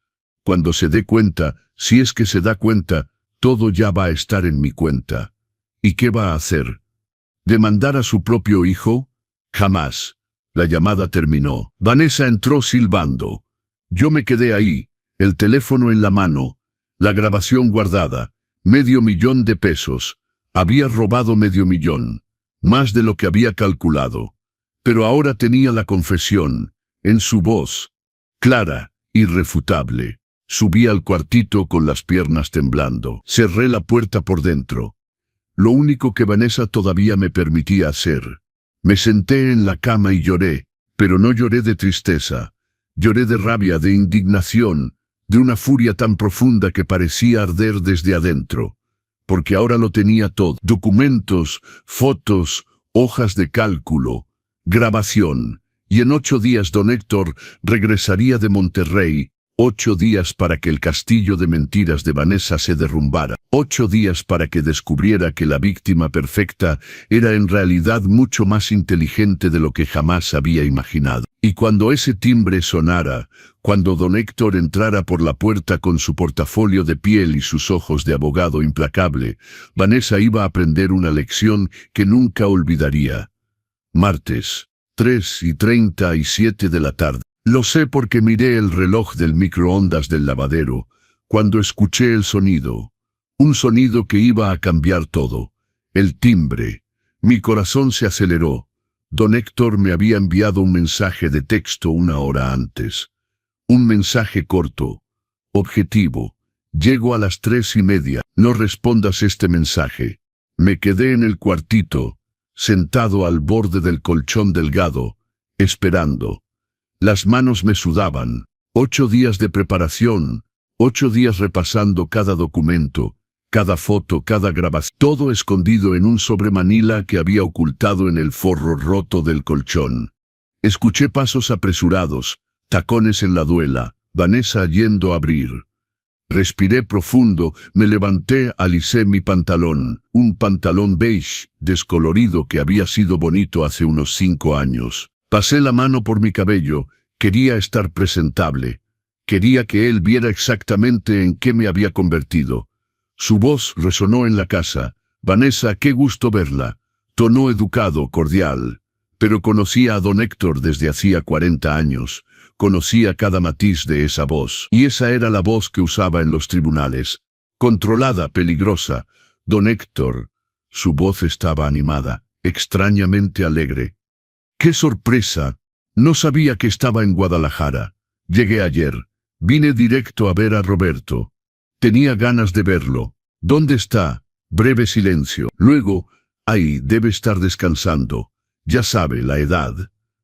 Cuando se dé cuenta, si es que se da cuenta, todo ya va a estar en mi cuenta. ¿Y qué va a hacer? ¿Demandar a su propio hijo? Jamás. La llamada terminó. Vanessa entró silbando. Yo me quedé ahí, el teléfono en la mano, la grabación guardada, 500.000 de pesos. Había robado 500.000, más de lo que había calculado. Pero ahora tenía la confesión, en su voz, clara, irrefutable. Subí al cuartito con las piernas temblando. Cerré la puerta por dentro. Lo único que Vanessa todavía me permitía hacer. Me senté en la cama y lloré, pero no lloré de tristeza. Lloré de rabia, de indignación, de una furia tan profunda que parecía arder desde adentro. Porque ahora lo tenía todo. Documentos, fotos, hojas de cálculo, grabación. Y en 8 días don Héctor regresaría de Monterrey. 8 días para que el castillo de mentiras de Vanessa se derrumbara. 8 días para que descubriera que la víctima perfecta era en realidad mucho más inteligente de lo que jamás había imaginado. Y cuando ese timbre sonara, cuando don Héctor entrara por la puerta con su portafolio de piel y sus ojos de abogado implacable, Vanessa iba a aprender una lección que nunca olvidaría. Martes, 3:37 de la tarde. Lo sé porque miré el reloj del microondas del lavadero, cuando escuché el sonido. Un sonido que iba a cambiar todo. El timbre. Mi corazón se aceleró. Don Héctor me había enviado un mensaje de texto 1 hora antes. Un mensaje corto. Objetivo. Llego a las 3:30. No respondas este mensaje. Me quedé en el cuartito, sentado al borde del colchón delgado, esperando. Las manos me sudaban. 8 días de preparación, 8 días repasando cada documento, cada foto, cada grabación, todo escondido en un sobremanila que había ocultado en el forro roto del colchón. Escuché pasos apresurados, tacones en la duela, Vanessa yendo a abrir. Respiré profundo, me levanté, alicé mi pantalón, un pantalón beige, descolorido que había sido bonito hace unos 5 años. Pasé la mano por mi cabello, quería estar presentable. Quería que él viera exactamente en qué me había convertido. Su voz resonó en la casa. Vanessa, qué gusto verla. Tono educado, cordial. Pero conocía a don Héctor desde hacía 40 años. Conocía cada matiz de esa voz. Y esa era la voz que usaba en los tribunales. Controlada, peligrosa. Don Héctor. Su voz estaba animada, extrañamente alegre. ¡Qué sorpresa! No sabía que estaba en Guadalajara. Llegué ayer. Vine directo a ver a Roberto. Tenía ganas de verlo. ¿Dónde está? Breve silencio. Luego, ahí debe estar descansando. Ya sabe, la edad.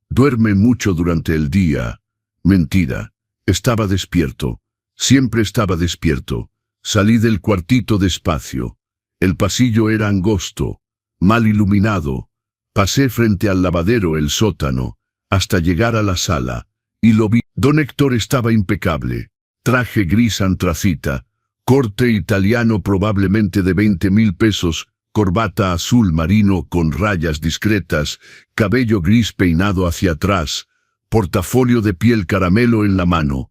Duerme mucho durante el día. Mentira. Estaba despierto. Siempre estaba despierto. Salí del cuartito despacio. El pasillo era angosto, mal iluminado. Pasé frente al lavadero, el sótano, hasta llegar a la sala, y lo vi. Don Héctor estaba impecable. Traje gris antracita, corte italiano probablemente de 20.000 pesos, corbata azul marino con rayas discretas, cabello gris peinado hacia atrás, portafolio de piel caramelo en la mano.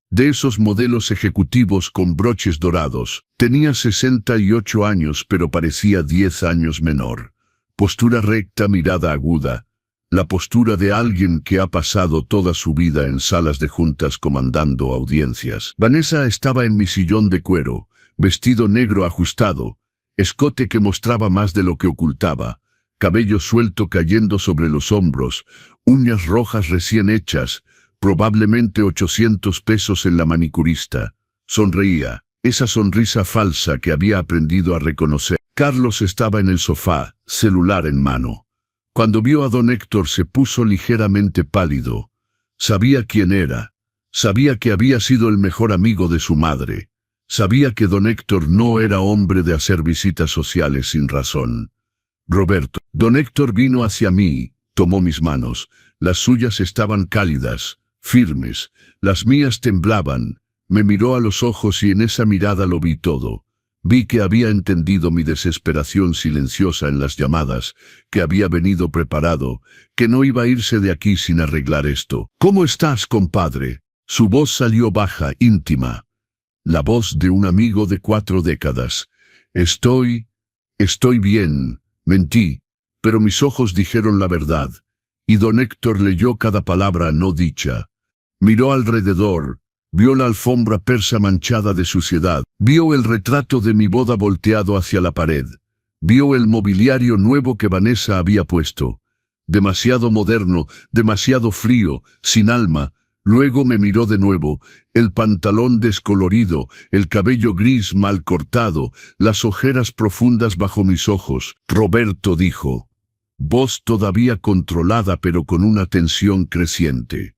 De esos modelos ejecutivos con broches dorados. Tenía 68 años, pero parecía 10 años menor. Postura recta, mirada aguda. La postura de alguien que ha pasado toda su vida en salas de juntas comandando audiencias. Vanessa estaba en mi sillón de cuero, vestido negro ajustado, escote que mostraba más de lo que ocultaba, cabello suelto cayendo sobre los hombros, uñas rojas recién hechas, probablemente 800 pesos en la manicurista. Sonreía, esa sonrisa falsa que había aprendido a reconocer. Carlos estaba en el sofá, celular en mano. Cuando vio a don Héctor se puso ligeramente pálido. Sabía quién era. Sabía que había sido el mejor amigo de su madre. Sabía que don Héctor no era hombre de hacer visitas sociales sin razón. Roberto. Don Héctor vino hacia mí, tomó mis manos. Las suyas estaban cálidas, firmes. Las mías temblaban. Me miró a los ojos y en esa mirada lo vi todo. Vi que había entendido mi desesperación silenciosa en las llamadas, que había venido preparado, que no iba a irse de aquí sin arreglar esto. ¿Cómo estás, compadre? Su voz salió baja, íntima. La voz de un amigo de 4 décadas. Estoy bien, mentí, pero mis ojos dijeron la verdad, y don Héctor leyó cada palabra no dicha. Miró alrededor. Vio la alfombra persa manchada de suciedad. Vio el retrato de mi boda volteado hacia la pared. Vio el mobiliario nuevo que Vanessa había puesto. Demasiado moderno, demasiado frío, sin alma. Luego me miró de nuevo, el pantalón descolorido, el cabello gris mal cortado, las ojeras profundas bajo mis ojos. Roberto dijo, voz todavía controlada pero con una tensión creciente.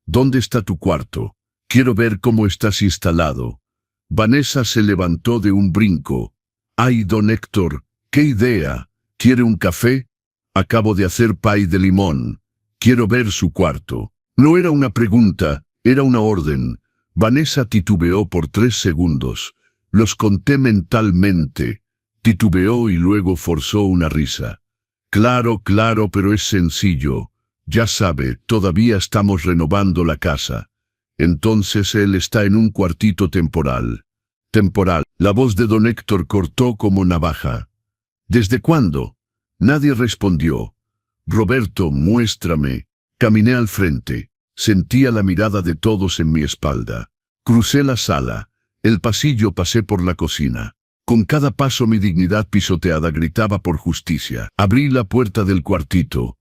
¿Dónde está tu cuarto? Quiero ver cómo estás instalado. Vanessa se levantó de un brinco. ¡Ay, don Héctor! ¡Qué idea! ¿Quiere un café? Acabo de hacer pay de limón. Quiero ver su cuarto. No era una pregunta, era una orden. Vanessa titubeó por 3 segundos. Los conté mentalmente. Titubeó y luego forzó una risa. Claro, pero es sencillo. Ya sabe, todavía estamos renovando la casa. Entonces él está en un cuartito temporal. Temporal. La voz de don Héctor cortó como navaja. ¿Desde cuándo? Nadie respondió. Roberto, muéstrame. Caminé al frente. Sentía la mirada de todos en mi espalda. Crucé la sala. El pasillo, pasé por la cocina. Con cada paso mi dignidad pisoteada gritaba por justicia. Abrí la puerta del cuartito.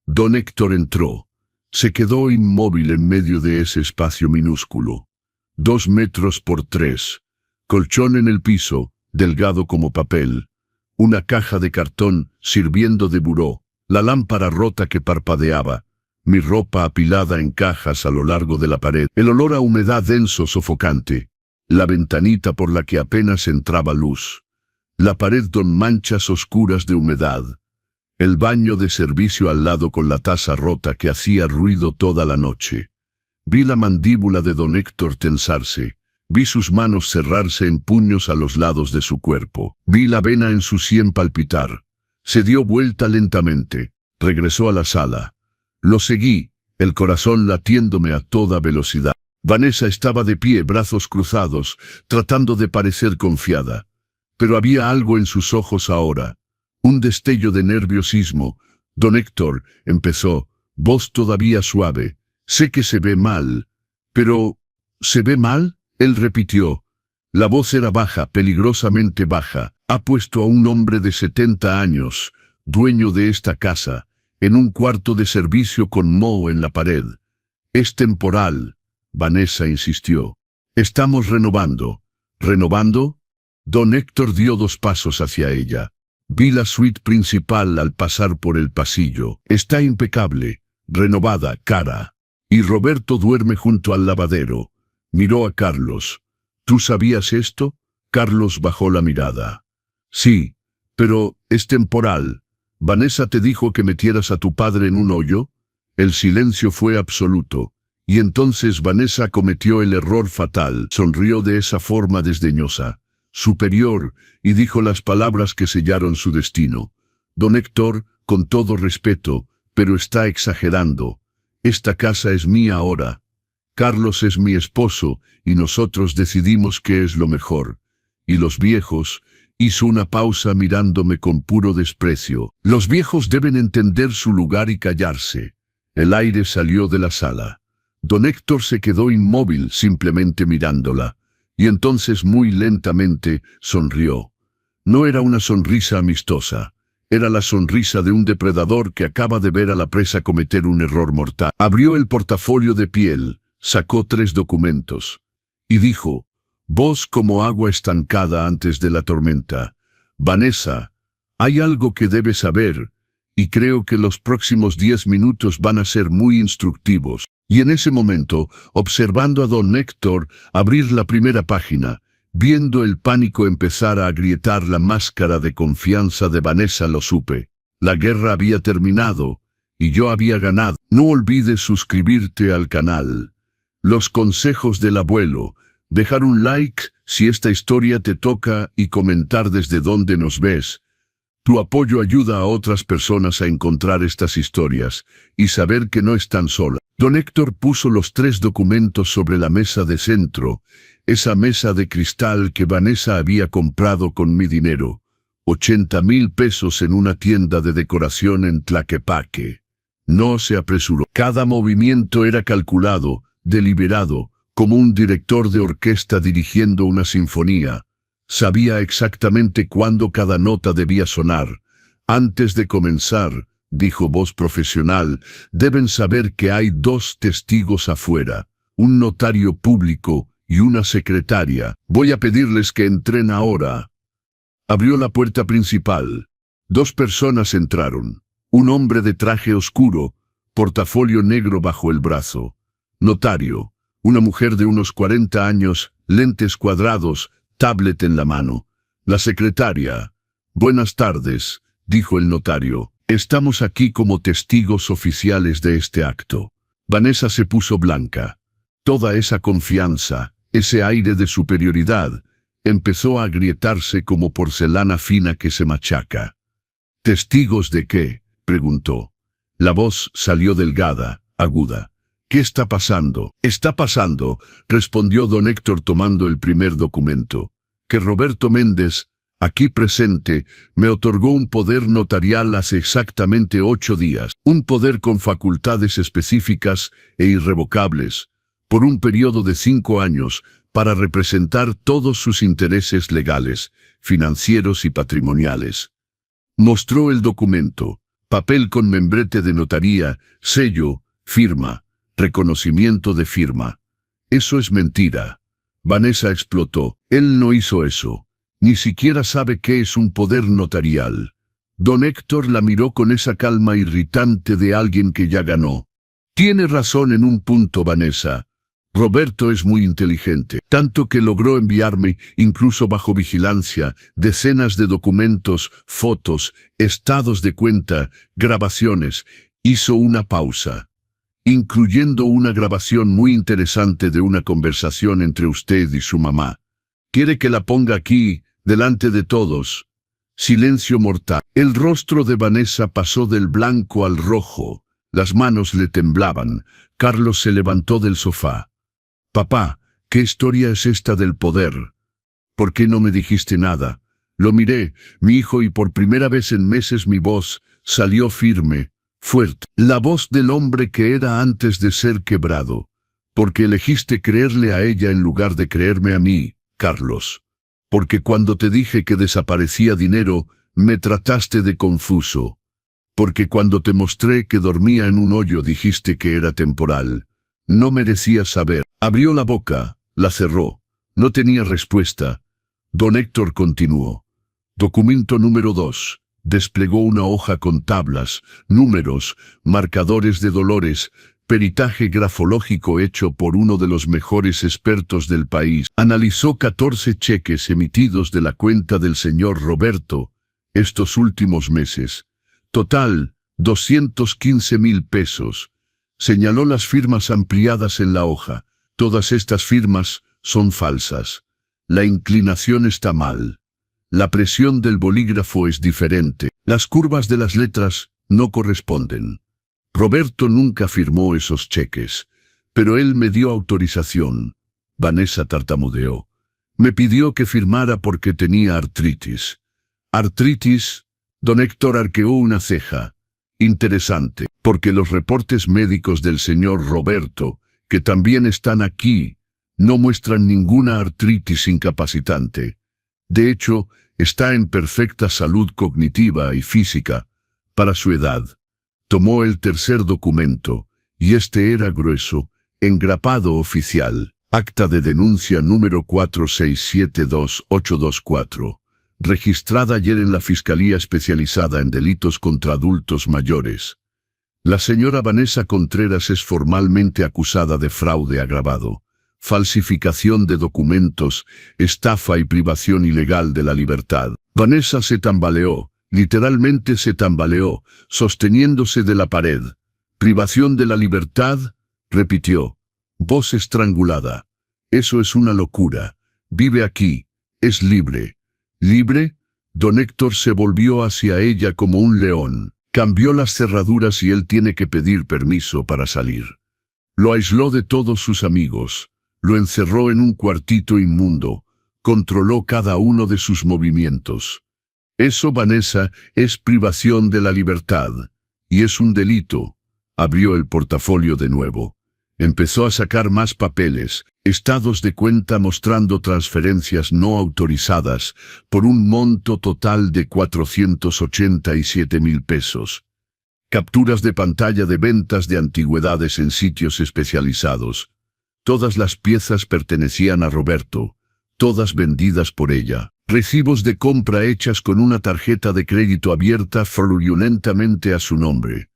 Don Héctor entró. Se quedó inmóvil en medio de ese espacio minúsculo. 2 metros por 3. Colchón en el piso, delgado como papel. Una caja de cartón sirviendo de buró. La lámpara rota que parpadeaba. Mi ropa apilada en cajas a lo largo de la pared. El olor a humedad denso sofocante. La ventanita por la que apenas entraba luz. La pared con manchas oscuras de humedad. El baño de servicio al lado con la taza rota que hacía ruido toda la noche. Vi la mandíbula de don Héctor tensarse. Vi sus manos cerrarse en puños a los lados de su cuerpo. Vi la vena en su sien palpitar. Se dio vuelta lentamente. Regresó a la sala. Lo seguí, el corazón latiéndome a toda velocidad. Vanessa estaba de pie, brazos cruzados, tratando de parecer confiada. Pero había algo en sus ojos ahora. Un destello de nerviosismo. Don Héctor, empezó, voz todavía suave. Sé que se ve mal. Pero, ¿se ve mal? Él repitió. La voz era baja, peligrosamente baja. Ha puesto a un hombre de 70 años, dueño de esta casa, en un cuarto de servicio con moho en la pared. Es temporal. Vanessa insistió. Estamos renovando. ¿Renovando? Don Héctor dio 2 pasos hacia ella. Vi la suite principal al pasar por el pasillo. Está impecable, renovada, cara. Y Roberto duerme junto al lavadero. Miró a Carlos. ¿Tú sabías esto? Carlos bajó la mirada. Sí, pero es temporal. ¿Vanessa te dijo que metieras a tu padre en un hoyo? El silencio fue absoluto. Y entonces Vanessa cometió el error fatal. Sonrió de esa forma desdeñosa. superior, y dijo las palabras que sellaron su destino. Don Héctor, con todo respeto, pero está exagerando. Esta casa es mía ahora. Carlos es mi esposo, y nosotros decidimos qué es lo mejor. Y los viejos, hizo una pausa mirándome con puro desprecio. Los viejos deben entender su lugar y callarse. El aire salió de la sala. Don Héctor se quedó inmóvil simplemente mirándola, y entonces muy lentamente sonrió. No era una sonrisa amistosa, era la sonrisa de un depredador que acaba de ver a la presa cometer un error mortal. Abrió el portafolio de piel, sacó 3 documentos, y dijo, voz como agua estancada antes de la tormenta. Vanessa, hay algo que debes saber, y creo que los próximos 10 minutos van a ser muy instructivos. Y en ese momento, observando a don Héctor abrir la primera página, viendo el pánico empezar a agrietar la máscara de confianza de Vanessa, lo supe. La guerra había terminado, y yo había ganado. No olvides suscribirte al canal. Los consejos del abuelo, dejar un like si esta historia te toca y comentar desde dónde nos ves. Tu apoyo ayuda a otras personas a encontrar estas historias y saber que no están solas. Don Héctor puso los 3 documentos sobre la mesa de centro, esa mesa de cristal que Vanessa había comprado con mi dinero, 80,000 pesos en una tienda de decoración en Tlaquepaque. No se apresuró. Cada movimiento era calculado, deliberado, como un director de orquesta dirigiendo una sinfonía. Sabía exactamente cuándo cada nota debía sonar. Antes de comenzar, dijo voz profesional, deben saber que hay 2 testigos afuera, un notario público y una secretaria. Voy a pedirles que entren ahora. Abrió la puerta principal. 2 personas entraron. Un hombre de traje oscuro, portafolio negro bajo el brazo. Notario. Una mujer de unos 40 años, lentes cuadrados, tablet en la mano. La secretaria. Buenas tardes, dijo el notario. Estamos aquí como testigos oficiales de este acto. Vanessa se puso blanca. Toda esa confianza, ese aire de superioridad, empezó a agrietarse como porcelana fina que se machaca. ¿Testigos de qué?, preguntó. La voz salió delgada, aguda. ¿Qué está pasando? Está pasando, respondió don Héctor tomando el primer documento, que Roberto Méndez, aquí presente, me otorgó un poder notarial hace exactamente 8 días, un poder con facultades específicas e irrevocables, por un periodo de 5 años, para representar todos sus intereses legales, financieros y patrimoniales. Mostró el documento, papel con membrete de notaría, sello, firma, reconocimiento de firma. Eso es mentira. Vanessa explotó. Él no hizo eso. Ni siquiera sabe qué es un poder notarial. Don Héctor la miró con esa calma irritante de alguien que ya ganó. Tiene razón en un punto, Vanessa. Roberto es muy inteligente, tanto que logró enviarme, incluso bajo vigilancia, decenas de documentos, fotos, estados de cuenta, grabaciones. Hizo una pausa, incluyendo una grabación muy interesante de una conversación entre usted y su mamá. ¿Quiere que la ponga aquí, delante de todos? Silencio mortal. El rostro de Vanessa pasó del blanco al rojo. Las manos le temblaban. Carlos se levantó del sofá. Papá, ¿qué historia es esta del poder? ¿Por qué no me dijiste nada? Lo miré, mi hijo, y por primera vez en meses mi voz salió firme, fuerte. La voz del hombre que era antes de ser quebrado. Porque elegiste creerle a ella en lugar de creerme a mí, Carlos. Porque cuando te dije que desaparecía dinero, me trataste de confuso. Porque cuando te mostré que dormía en un hoyo dijiste que era temporal. No merecías saber. Abrió la boca, la cerró. No tenía respuesta. Don Héctor continuó. Documento número 2. Desplegó una hoja con tablas, números, marcadores de dolores, peritaje grafológico hecho por uno de los mejores expertos del país. Analizó 14 cheques emitidos de la cuenta del señor Roberto estos últimos meses. Total, 215,000 pesos. Señaló las firmas ampliadas en la hoja. Todas estas firmas son falsas. La inclinación está mal. La presión del bolígrafo es diferente. Las curvas de las letras no corresponden. Roberto nunca firmó esos cheques, pero él me dio autorización. Vanessa tartamudeó. Me pidió que firmara porque tenía artritis. ¿Artritis? Don Héctor arqueó una ceja. Interesante, porque los reportes médicos del señor Roberto, que también están aquí, no muestran ninguna artritis incapacitante. De hecho, está en perfecta salud cognitiva y física, para su edad. Tomó el tercer documento, y este era grueso, engrapado oficial. Acta de denuncia número 4672824, registrada ayer en la Fiscalía Especializada en Delitos contra Adultos Mayores. La señora Vanessa Contreras es formalmente acusada de fraude agravado, falsificación de documentos, estafa y privación ilegal de la libertad. Vanessa se tambaleó, literalmente se tambaleó, sosteniéndose de la pared. ¿Privación de la libertad?, repitió. Voz estrangulada. Eso es una locura. Vive aquí. Es libre. ¿Libre? Don Héctor se volvió hacia ella como un león. Cambió las cerraduras y él tiene que pedir permiso para salir. Lo aisló de todos sus amigos. Lo encerró en un cuartito inmundo. Controló cada uno de sus movimientos. Eso, Vanessa, es privación de la libertad. Y es un delito. Abrió el portafolio de nuevo. Empezó a sacar más papeles, estados de cuenta mostrando transferencias no autorizadas, por un monto total de 487,000 pesos. Capturas de pantalla de ventas de antigüedades en sitios especializados. Todas las piezas pertenecían a Roberto, todas vendidas por ella. Recibos de compra hechas con una tarjeta de crédito abierta fraudulentamente a su nombre.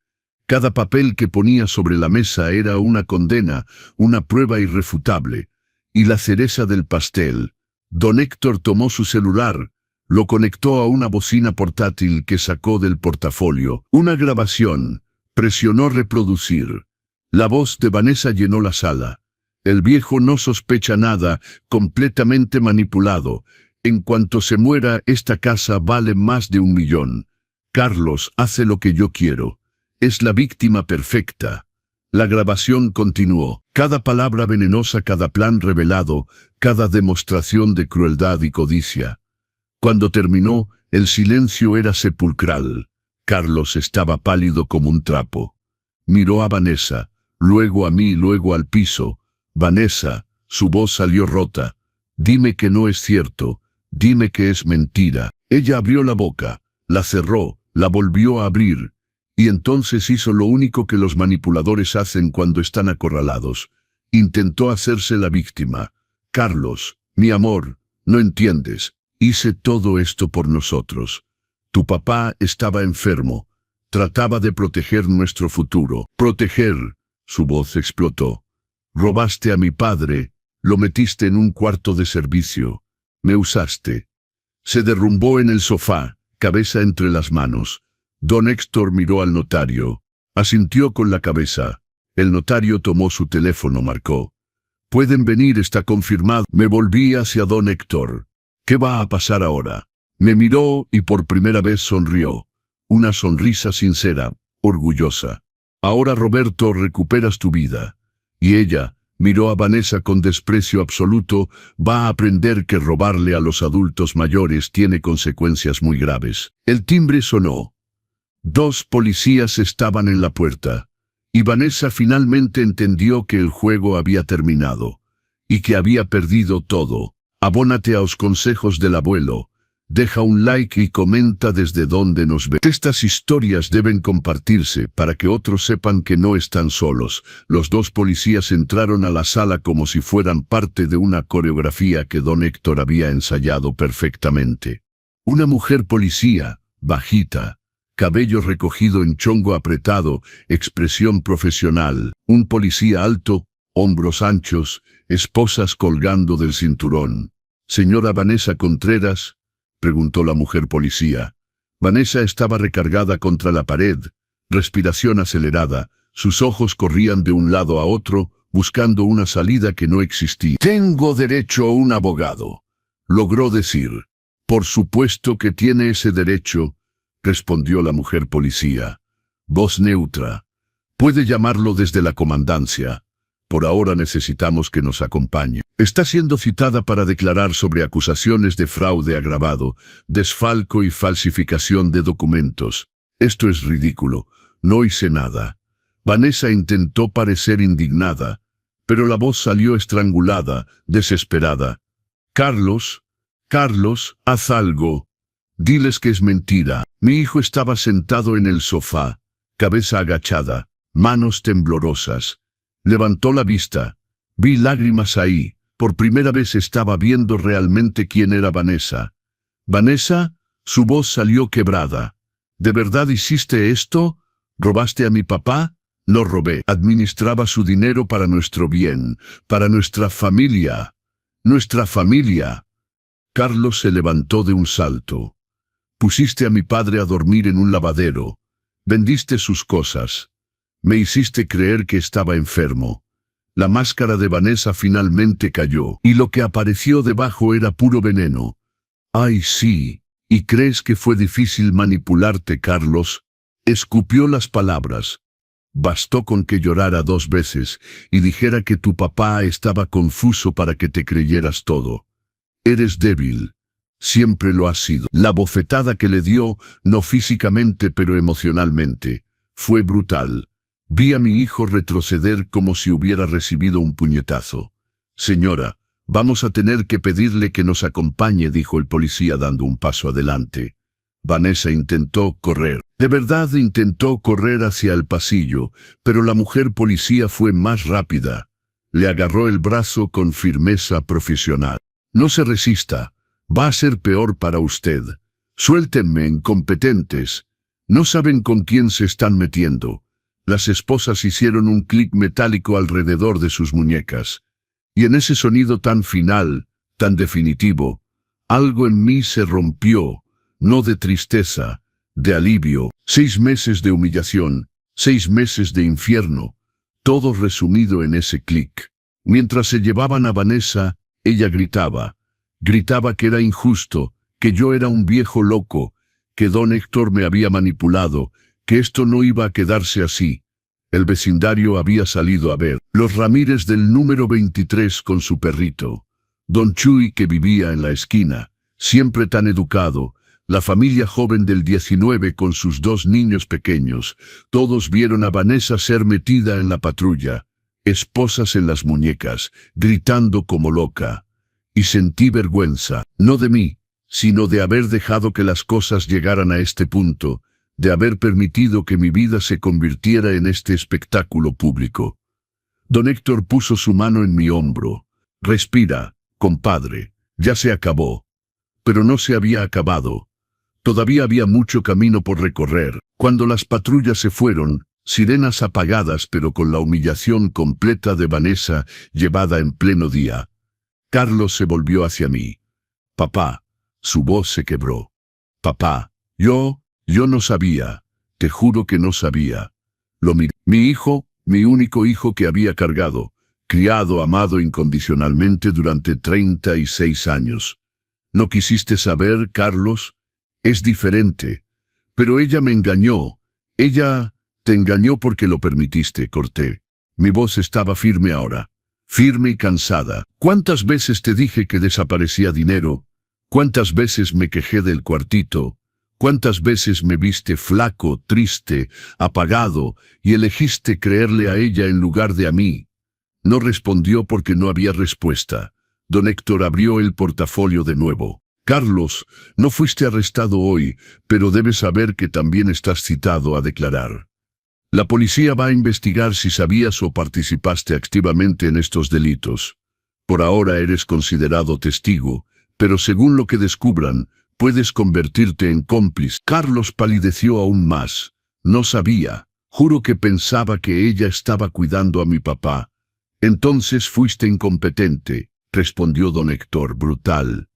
Cada papel que ponía sobre la mesa era una condena, una prueba irrefutable. Y la cereza del pastel. Don Héctor tomó su celular, lo conectó a una bocina portátil que sacó del portafolio. Una grabación. Presionó reproducir. La voz de Vanessa llenó la sala. El viejo no sospecha nada, completamente manipulado. En cuanto se muera, esta casa vale más de 1 millón. Carlos hace lo que yo quiero. Es la víctima perfecta. La grabación continuó. Cada palabra venenosa, cada plan revelado, cada demostración de crueldad y codicia. Cuando terminó, el silencio era sepulcral. Carlos estaba pálido como un trapo. Miró a Vanessa, luego a mí, luego al piso. Vanessa, su voz salió rota. Dime que no es cierto. Dime que es mentira. Ella abrió la boca, la cerró, la volvió a abrir. Y entonces hizo lo único que los manipuladores hacen cuando están acorralados. Intentó hacerse la víctima. Carlos, mi amor, no entiendes. Hice todo esto por nosotros. Tu papá estaba enfermo. Trataba de proteger nuestro futuro. Proteger. Su voz explotó. Robaste a mi padre. Lo metiste en un cuarto de servicio. Me usaste. Se derrumbó en el sofá, cabeza entre las manos. Don Héctor miró al notario. Asintió con la cabeza. El notario tomó su teléfono, marcó. Pueden venir, está confirmado. Me volví hacia don Héctor. ¿Qué va a pasar ahora? Me miró y por primera vez sonrió. Una sonrisa sincera, orgullosa. Ahora, Roberto, recuperas tu vida. Y ella miró a Vanessa con desprecio absoluto. Va a aprender que robarle a los adultos mayores tiene consecuencias muy graves. El timbre sonó. 2 policías estaban en la puerta, y Vanessa finalmente entendió que el juego había terminado, y que había perdido todo. Abónate a los consejos del abuelo, deja un like y comenta desde dónde nos ve. Estas historias deben compartirse para que otros sepan que no están solos. Los 2 policías entraron a la sala como si fueran parte de una coreografía que don Héctor había ensayado perfectamente. Una mujer policía, bajita, cabello recogido en chongo apretado, expresión profesional. Un policía alto, hombros anchos, esposas colgando del cinturón. «¿Señora Vanessa Contreras?», preguntó la mujer policía. Vanessa estaba recargada contra la pared, respiración acelerada, sus ojos corrían de un lado a otro, buscando una salida que no existía. «Tengo derecho a un abogado», logró decir. Por supuesto que tiene ese derecho, respondió la mujer policía. Voz neutra. Puede llamarlo desde la comandancia. Por ahora necesitamos que nos acompañe. Está siendo citada para declarar sobre acusaciones de fraude agravado, desfalco y falsificación de documentos. Esto es ridículo. No hice nada. Vanessa intentó parecer indignada, pero la voz salió estrangulada, desesperada. Carlos, haz algo. Diles que es mentira. Mi hijo estaba sentado en el sofá, cabeza agachada, manos temblorosas. Levantó la vista. Vi lágrimas ahí. Por primera vez estaba viendo realmente quién era Vanessa. ¿Vanessa? Su voz salió quebrada. ¿De verdad hiciste esto? ¿Robaste a mi papá? No robé. Administraba su dinero para nuestro bien, para nuestra familia. Nuestra familia. Carlos se levantó de un salto. Pusiste a mi padre a dormir en un lavadero. Vendiste sus cosas. Me hiciste creer que estaba enfermo. La máscara de Vanessa finalmente cayó, y lo que apareció debajo era puro veneno. ¡Ay, sí! ¿Y crees que fue difícil manipularte, Carlos? Escupió las palabras. Bastó con que llorara 2 veces y dijera que tu papá estaba confuso para que te creyeras todo. Eres débil. Siempre lo has sido. La bofetada que le dio, no físicamente pero emocionalmente, fue brutal. Vi a mi hijo retroceder como si hubiera recibido un puñetazo. Señora, vamos a tener que pedirle que nos acompañe, dijo el policía dando un paso adelante. Vanessa intentó correr. De verdad intentó correr hacia el pasillo, pero la mujer policía fue más rápida. Le agarró el brazo con firmeza profesional. No se resista. Va a ser peor para usted. Suéltenme, incompetentes. No saben con quién se están metiendo. Las esposas hicieron un clic metálico alrededor de sus muñecas. Y en ese sonido tan final, tan definitivo, algo en mí se rompió, no de tristeza, de alivio. 6 meses de humillación, 6 meses de infierno, todo resumido en ese clic. Mientras se llevaban a Vanessa, ella gritaba. Gritaba que era injusto, que yo era un viejo loco, que don Héctor me había manipulado, que esto no iba a quedarse así. El vecindario había salido a ver. Los Ramírez del número 23 con su perrito. Don Chuy que vivía en la esquina, siempre tan educado. La familia joven del 19 con sus 2 niños pequeños. Todos vieron a Vanessa ser metida en la patrulla. Esposas en las muñecas, gritando como loca. Y sentí vergüenza, no de mí, sino de haber dejado que las cosas llegaran a este punto, de haber permitido que mi vida se convirtiera en este espectáculo público. Don Héctor puso su mano en mi hombro. Respira, compadre, ya se acabó. Pero no se había acabado. Todavía había mucho camino por recorrer. Cuando las patrullas se fueron, sirenas apagadas pero con la humillación completa de Vanessa llevada en pleno día. Carlos se volvió hacia mí. Papá, su voz se quebró. Papá, yo no sabía, te juro que no sabía. Lo miré. Mi hijo, mi único hijo que había cargado, criado, amado incondicionalmente durante 36 años. ¿No quisiste saber, Carlos? Es diferente. Pero ella me engañó. Ella te engañó porque lo permitiste, corté. Mi voz estaba firme ahora. Firme y cansada. ¿Cuántas veces te dije que desaparecía dinero? ¿Cuántas veces me quejé del cuartito? ¿Cuántas veces me viste flaco, triste, apagado, y elegiste creerle a ella en lugar de a mí? No respondió porque no había respuesta. Don Héctor abrió el portafolio de nuevo. Carlos, no fuiste arrestado hoy, pero debes saber que también estás citado a declarar. La policía va a investigar si sabías o participaste activamente en estos delitos. Por ahora eres considerado testigo, pero según lo que descubran, puedes convertirte en cómplice. Carlos palideció aún más. No sabía. Juro que pensaba que ella estaba cuidando a mi papá. Entonces fuiste incompetente, respondió don Héctor brutal.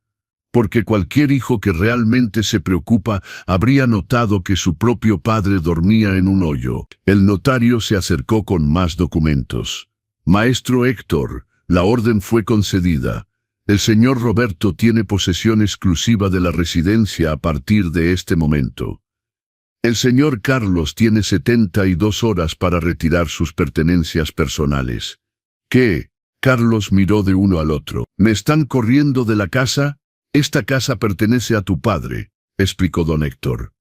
Porque cualquier hijo que realmente se preocupa habría notado que su propio padre dormía en un hoyo. El notario se acercó con más documentos. Maestro Héctor, la orden fue concedida. El señor Roberto tiene posesión exclusiva de la residencia a partir de este momento. El señor Carlos tiene 72 horas para retirar sus pertenencias personales. ¿Qué? Carlos miró de uno al otro. ¿Me están corriendo de la casa? Esta casa pertenece a tu padre, explicó don Héctor.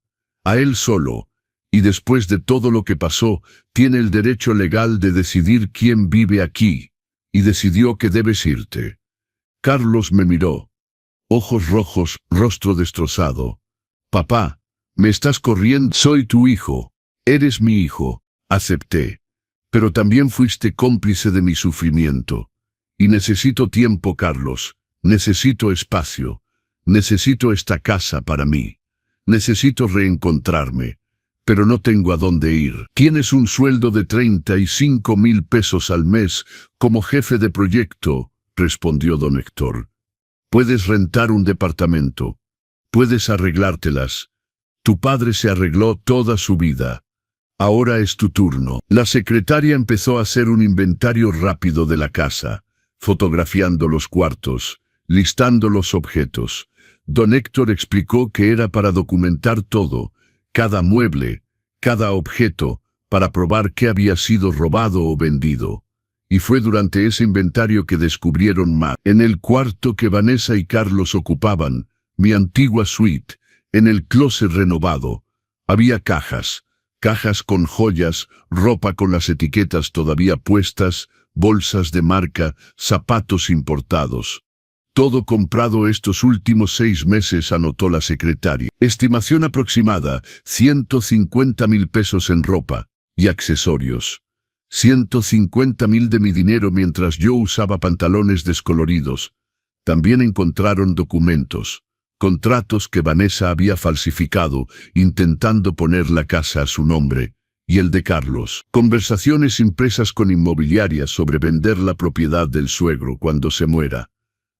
A él solo, y después de todo lo que pasó, tiene el derecho legal de decidir quién vive aquí, y decidió que debes irte. Carlos me miró. Ojos rojos, rostro destrozado. Papá, me estás corriendo. Soy tu hijo. Eres mi hijo. Acepté. Pero también fuiste cómplice de mi sufrimiento. Y necesito tiempo, Carlos. Necesito espacio. Necesito esta casa para mí. Necesito reencontrarme. Pero no tengo a dónde ir. Tienes un sueldo de 35,000 pesos al mes como jefe de proyecto, respondió don Héctor. Puedes rentar un departamento. Puedes arreglártelas. Tu padre se arregló toda su vida. Ahora es tu turno. La secretaria empezó a hacer un inventario rápido de la casa, fotografiando los cuartos, listando los objetos. Don Héctor explicó que era para documentar todo, cada mueble, cada objeto, para probar qué había sido robado o vendido. Y fue durante ese inventario que descubrieron más. En el cuarto que Vanessa y Carlos ocupaban, mi antigua suite, en el closet renovado, había cajas con joyas, ropa con las etiquetas todavía puestas, bolsas de marca, zapatos importados. Todo comprado estos últimos 6 meses, anotó la secretaria. Estimación aproximada, 150,000 pesos en ropa y accesorios. 150,000 de mi dinero mientras yo usaba pantalones descoloridos. También encontraron documentos, contratos que Vanessa había falsificado, intentando poner la casa a su nombre, y el de Carlos. Conversaciones impresas con inmobiliarias sobre vender la propiedad del suegro cuando se muera.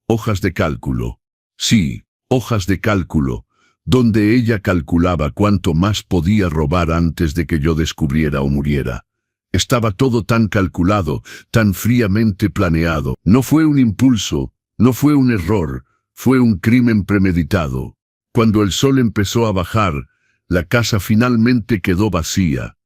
Hojas de cálculo. Sí, hojas de cálculo, donde ella calculaba cuánto más podía robar antes de que yo descubriera o muriera. Estaba todo tan calculado, tan fríamente planeado. No fue un impulso, no fue un error, fue un crimen premeditado. Cuando el sol empezó a bajar, la casa finalmente quedó vacía.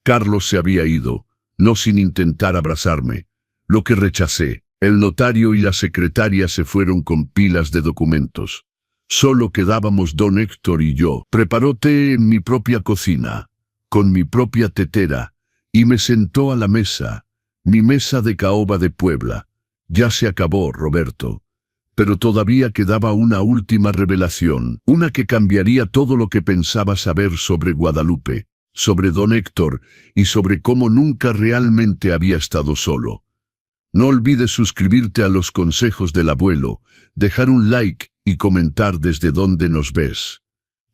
Carlos se había ido, no sin intentar abrazarme, lo que rechacé. El notario y la secretaria se fueron con pilas de documentos. Solo quedábamos don Héctor y yo. Preparó té en mi propia cocina, con mi propia tetera, y me sentó a la mesa, mi mesa de caoba de Puebla. Ya se acabó, Roberto. Pero todavía quedaba una última revelación, una que cambiaría todo lo que pensaba saber sobre Guadalupe, sobre don Héctor y sobre cómo nunca realmente había estado solo. No olvides suscribirte a los consejos del abuelo, dejar un like y comentar desde dónde nos ves.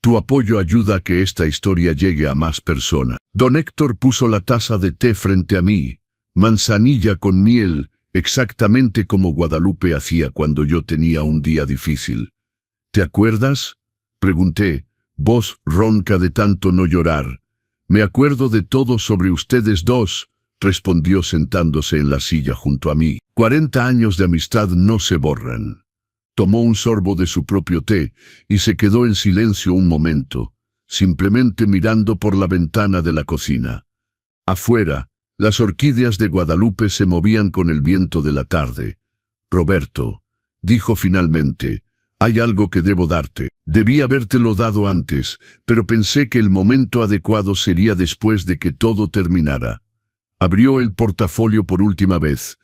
Tu apoyo ayuda a que esta historia llegue a más personas. Don Héctor puso la taza de té frente a mí, manzanilla con miel, exactamente como Guadalupe hacía cuando yo tenía un día difícil. ¿Te acuerdas?, pregunté, voz ronca de tanto no llorar. Me acuerdo de todo sobre ustedes dos, respondió sentándose en la silla junto a mí. 40 años de amistad no se borran. Tomó un sorbo de su propio té y se quedó en silencio un momento, simplemente mirando por la ventana de la cocina. Afuera, las orquídeas de Guadalupe se movían con el viento de la tarde. Roberto, dijo finalmente, hay algo que debo darte. Debí habértelo dado antes, pero pensé que el momento adecuado sería después de que todo terminara. Abrió el portafolio por última vez.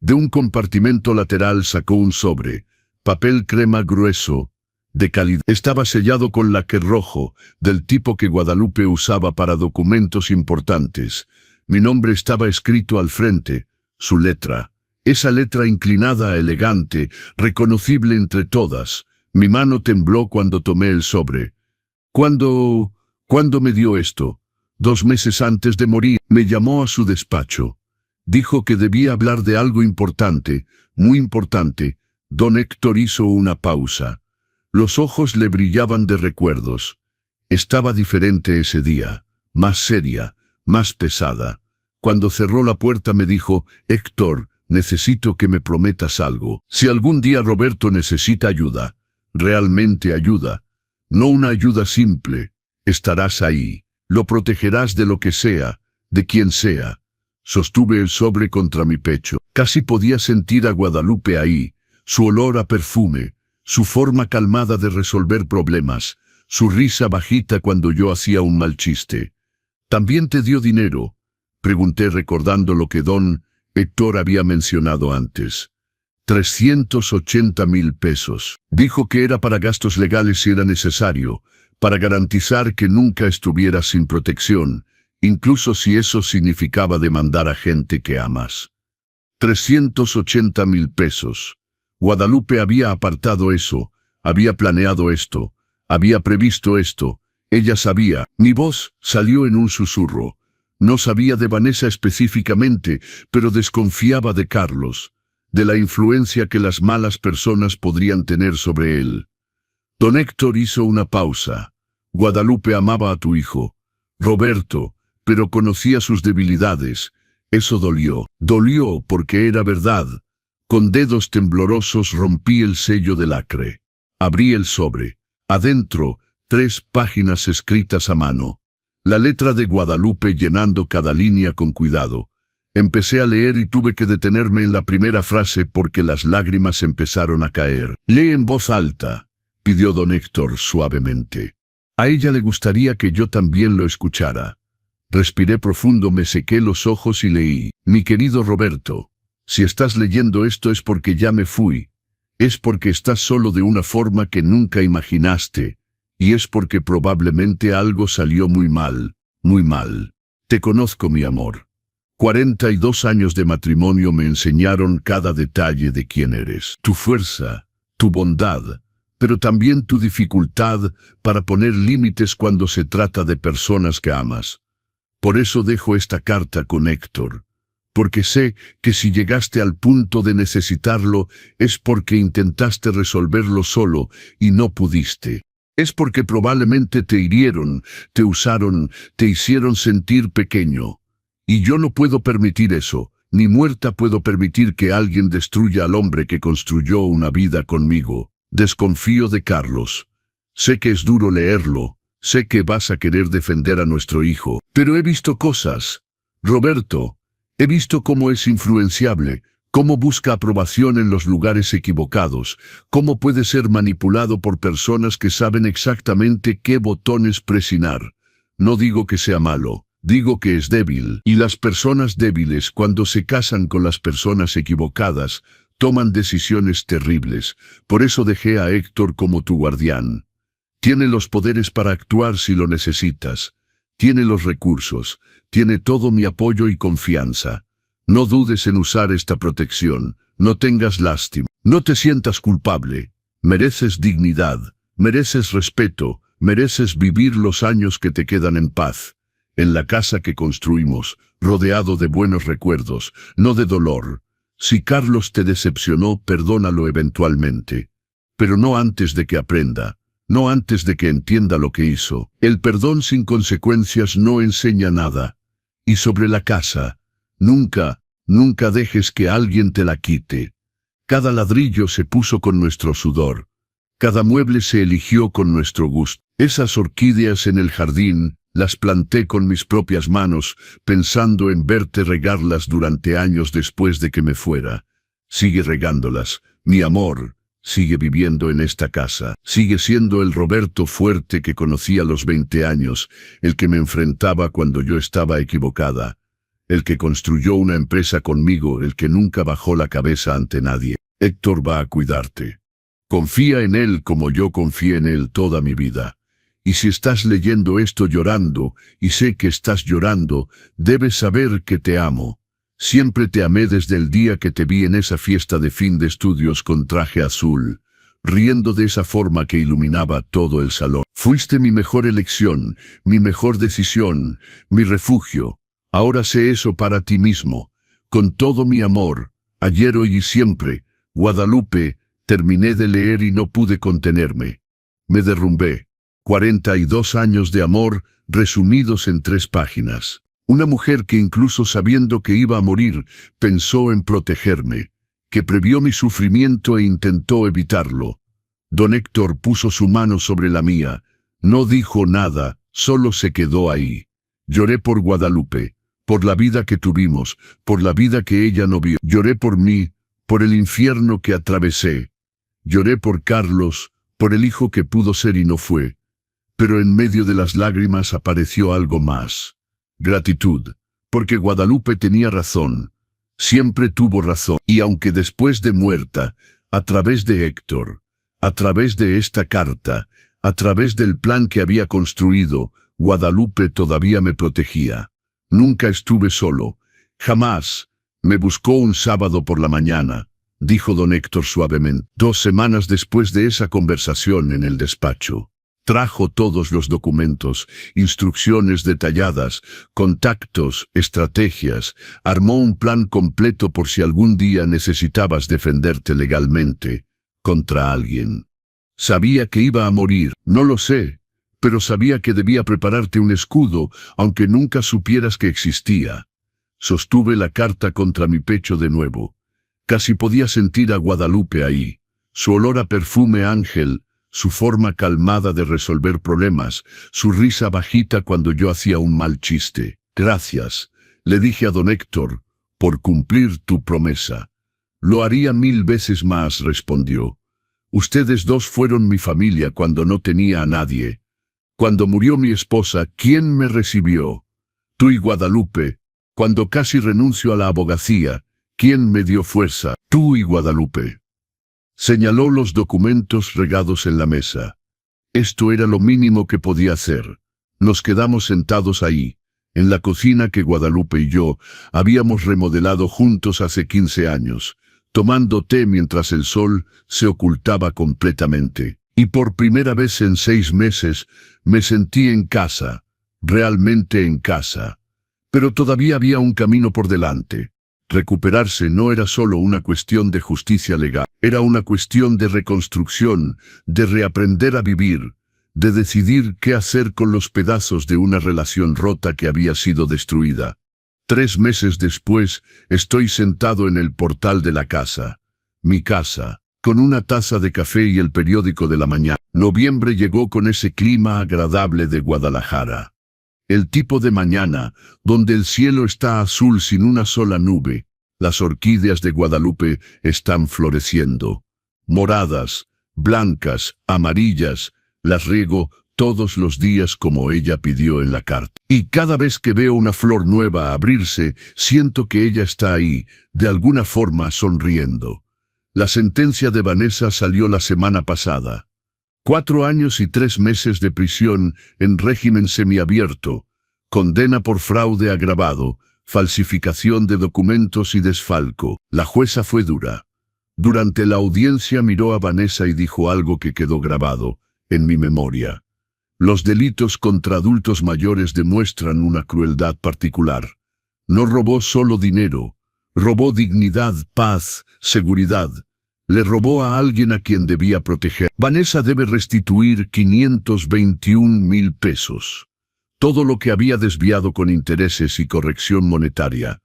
De un compartimento lateral sacó un sobre. Papel crema grueso, de calidad. Estaba sellado con laque rojo, del tipo que Guadalupe usaba para documentos importantes. Mi nombre estaba escrito al frente, su letra. Esa letra inclinada, elegante, reconocible entre todas. Mi mano tembló cuando tomé el sobre. ¿Cuándo me dio esto? 2 meses antes de morir. Me llamó a su despacho. Dijo que debía hablar de algo importante, muy importante. Don Héctor hizo una pausa. Los ojos le brillaban de recuerdos. Estaba diferente ese día, más seria, más pesada. Cuando cerró la puerta me dijo, Héctor, necesito que me prometas algo. Si algún día Roberto necesita ayuda, realmente ayuda, no una ayuda simple, estarás ahí, lo protegerás de lo que sea, de quien sea. Sostuve el sobre contra mi pecho. Casi podía sentir a Guadalupe ahí, su olor a perfume, su forma calmada de resolver problemas, su risa bajita cuando yo hacía un mal chiste. ¿También te dio dinero?, pregunté recordando lo que don Héctor había mencionado antes. 380,000 pesos. Dijo que era para gastos legales si era necesario, para garantizar que nunca estuviera sin protección, incluso si eso significaba demandar a gente que amas. 380,000 pesos. Guadalupe había apartado eso, había planeado esto, había previsto esto. Ella sabía. Mi voz salió en un susurro. No sabía de Vanessa específicamente, pero desconfiaba de Carlos, de la influencia que las malas personas podrían tener sobre él. Don Héctor hizo una pausa. Guadalupe amaba a tu hijo, Roberto, pero conocía sus debilidades. Eso dolió. Dolió porque era verdad. Con dedos temblorosos rompí el sello de lacre. Abrí el sobre. Adentro, 3 páginas escritas a mano. La letra de Guadalupe llenando cada línea con cuidado. Empecé a leer y tuve que detenerme en la primera frase porque las lágrimas empezaron a caer. Lee en voz alta, pidió don Héctor suavemente. A ella le gustaría que yo también lo escuchara. Respiré profundo, me sequé los ojos y leí. Mi querido Roberto, si estás leyendo esto es porque ya me fui. Es porque estás solo de una forma que nunca imaginaste. Y es porque probablemente algo salió muy mal, muy mal. Te conozco, mi amor. 42 años de matrimonio me enseñaron cada detalle de quién eres. Tu fuerza, tu bondad, pero también tu dificultad para poner límites cuando se trata de personas que amas. Por eso dejo esta carta con Héctor, porque sé que si llegaste al punto de necesitarlo es porque intentaste resolverlo solo y no pudiste. Es porque probablemente te hirieron, te usaron, te hicieron sentir pequeño. Y yo no puedo permitir eso, ni muerta puedo permitir que alguien destruya al hombre que construyó una vida conmigo. Desconfío de Carlos. Sé que es duro leerlo, sé que vas a querer defender a nuestro hijo, pero he visto cosas. Roberto, he visto cómo es influenciable, cómo busca aprobación en los lugares equivocados, cómo puede ser manipulado por personas que saben exactamente qué botones presionar. No digo que sea malo, digo que es débil. Y las personas débiles, cuando se casan con las personas equivocadas, toman decisiones terribles. Por eso dejé a Héctor como tu guardián. Tiene los poderes para actuar si lo necesitas. Tiene los recursos. Tiene todo mi apoyo y confianza. No dudes en usar esta protección. No tengas lástima. No te sientas culpable. Mereces dignidad. Mereces respeto. Mereces vivir los años que te quedan en paz. En la casa que construimos, rodeado de buenos recuerdos, no de dolor. Si Carlos te decepcionó, perdónalo eventualmente. Pero no antes de que aprenda. No antes de que entienda lo que hizo. El perdón sin consecuencias no enseña nada. Y sobre la casa, nunca dejes que alguien te la quite. Cada ladrillo se puso con nuestro sudor. Cada mueble se eligió con nuestro gusto. Esas orquídeas en el jardín, las planté con mis propias manos, pensando en verte regarlas durante años después de que me fuera. Sigue regándolas, mi amor. Sigue viviendo en esta casa. Sigue siendo el Roberto fuerte que conocí a los 20 años, el que me enfrentaba cuando yo estaba equivocada, el que construyó una empresa conmigo, el que nunca bajó la cabeza ante nadie. Héctor va a cuidarte. Confía en él como yo confié en él toda mi vida. Y si estás leyendo esto llorando, y sé que estás llorando, debes saber que te amo. Siempre te amé desde el día que te vi en esa fiesta de fin de estudios con traje azul, riendo de esa forma que iluminaba todo el salón. Fuiste mi mejor elección, mi mejor decisión, mi refugio. Ahora sé eso para ti mismo. Con todo mi amor, ayer, hoy y siempre. Guadalupe, terminé de leer y no pude contenerme. Me derrumbé. 42 años de amor, resumidos en 3 páginas. Una mujer que incluso sabiendo que iba a morir, pensó en protegerme, que previó mi sufrimiento e intentó evitarlo. Don Héctor puso su mano sobre la mía. No dijo nada, solo se quedó ahí. Lloré por Guadalupe, por la vida que tuvimos, por la vida que ella no vio. Lloré por mí, por el infierno que atravesé. Lloré por Carlos, por el hijo que pudo ser y no fue. Pero en medio de las lágrimas apareció algo más. Gratitud, porque Guadalupe tenía razón. Siempre tuvo razón. Y aunque después de muerta, a través de Héctor, a través de esta carta, a través del plan que había construido, Guadalupe todavía me protegía. Nunca estuve solo. Jamás. Me buscó un sábado por la mañana, dijo don Héctor suavemente. 2 semanas después de esa conversación en el despacho. Trajo todos los documentos, instrucciones detalladas, contactos, estrategias. Armó un plan completo por si algún día necesitabas defenderte legalmente contra alguien. Sabía que iba a morir, no lo sé, pero sabía que debía prepararte un escudo, aunque nunca supieras que existía. Sostuve la carta contra mi pecho de nuevo. Casi podía sentir a Guadalupe ahí, su olor a perfume ángel, su forma calmada de resolver problemas, su risa bajita cuando yo hacía un mal chiste. Gracias, le dije a don Héctor, por cumplir tu promesa. Lo haría 1000 veces más, respondió. Ustedes dos fueron mi familia cuando no tenía a nadie. Cuando murió mi esposa, ¿quién me recibió? Tú y Guadalupe. Cuando casi renuncio a la abogacía, ¿quién me dio fuerza? Tú y Guadalupe. Señaló los documentos regados en la mesa. Esto era lo mínimo que podía hacer. Nos quedamos sentados ahí, en la cocina que Guadalupe y yo habíamos remodelado juntos hace 15 años, tomando té mientras el sol se ocultaba completamente. Y por primera vez en 6 meses me sentí en casa, realmente en casa. Pero todavía había un camino por delante. Recuperarse no era solo una cuestión de justicia legal, era una cuestión de reconstrucción, de reaprender a vivir, de decidir qué hacer con los pedazos de una relación rota que había sido destruida. 3 meses después, estoy sentado en el portal de la casa, mi casa, con una taza de café y el periódico de la mañana. Noviembre llegó con ese clima agradable de Guadalajara. El tipo de mañana, donde el cielo está azul sin una sola nube. Las orquídeas de Guadalupe están floreciendo. Moradas, blancas, amarillas, las riego todos los días como ella pidió en la carta. Y cada vez que veo una flor nueva abrirse, siento que ella está ahí, de alguna forma sonriendo. La sentencia de Vanessa salió la semana pasada. 4 años y 3 meses de prisión en régimen semiabierto, condena por fraude agravado, falsificación de documentos y desfalco. La jueza fue dura. Durante la audiencia miró a Vanessa y dijo algo que quedó grabado en mi memoria. Los delitos contra adultos mayores demuestran una crueldad particular. No robó solo dinero, robó dignidad, paz, seguridad. Le robó a alguien a quien debía proteger. Vanessa debe restituir 521,000 pesos. Todo lo que había desviado con intereses y corrección monetaria.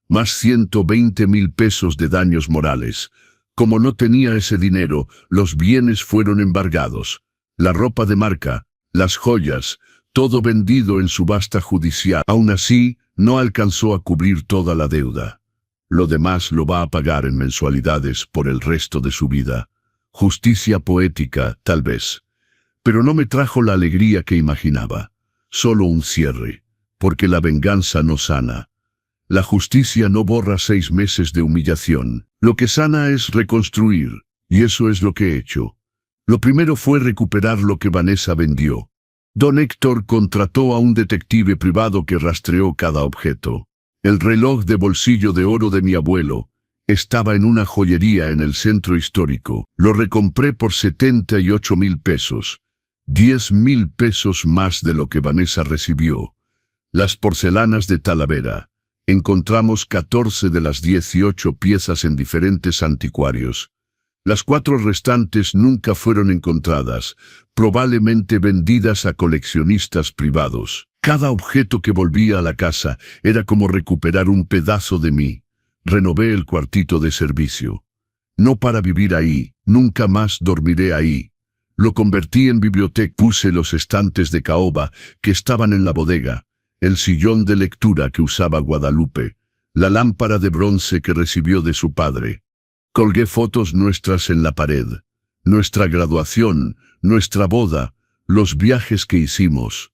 Más 120,000 pesos de daños morales. Como no tenía ese dinero, los bienes fueron embargados. La ropa de marca, las joyas, todo vendido en subasta judicial. Aún así, no alcanzó a cubrir toda la deuda. Lo demás lo va a pagar en mensualidades por el resto de su vida. Justicia poética, tal vez. Pero no me trajo la alegría que imaginaba. Solo un cierre, porque la venganza no sana. La justicia no borra 6 meses de humillación. Lo que sana es reconstruir, y eso es lo que he hecho. Lo primero fue recuperar lo que Vanessa vendió. Don Héctor contrató a un detective privado que rastreó cada objeto. El reloj de bolsillo de oro de mi abuelo estaba en una joyería en el centro histórico. Lo recompré por 78,000 pesos. 10,000 pesos más de lo que Vanessa recibió. Las porcelanas de Talavera. Encontramos 14 de las 18 piezas en diferentes anticuarios. Las 4 restantes nunca fueron encontradas, probablemente vendidas a coleccionistas privados. Cada objeto que volvía a la casa era como recuperar un pedazo de mí. Renové el cuartito de servicio. No para vivir ahí, nunca más dormiré ahí. Lo convertí en biblioteca, puse los estantes de caoba que estaban en la bodega, el sillón de lectura que usaba Guadalupe, la lámpara de bronce que recibió de su padre. Colgué fotos nuestras en la pared, nuestra graduación, nuestra boda, los viajes que hicimos.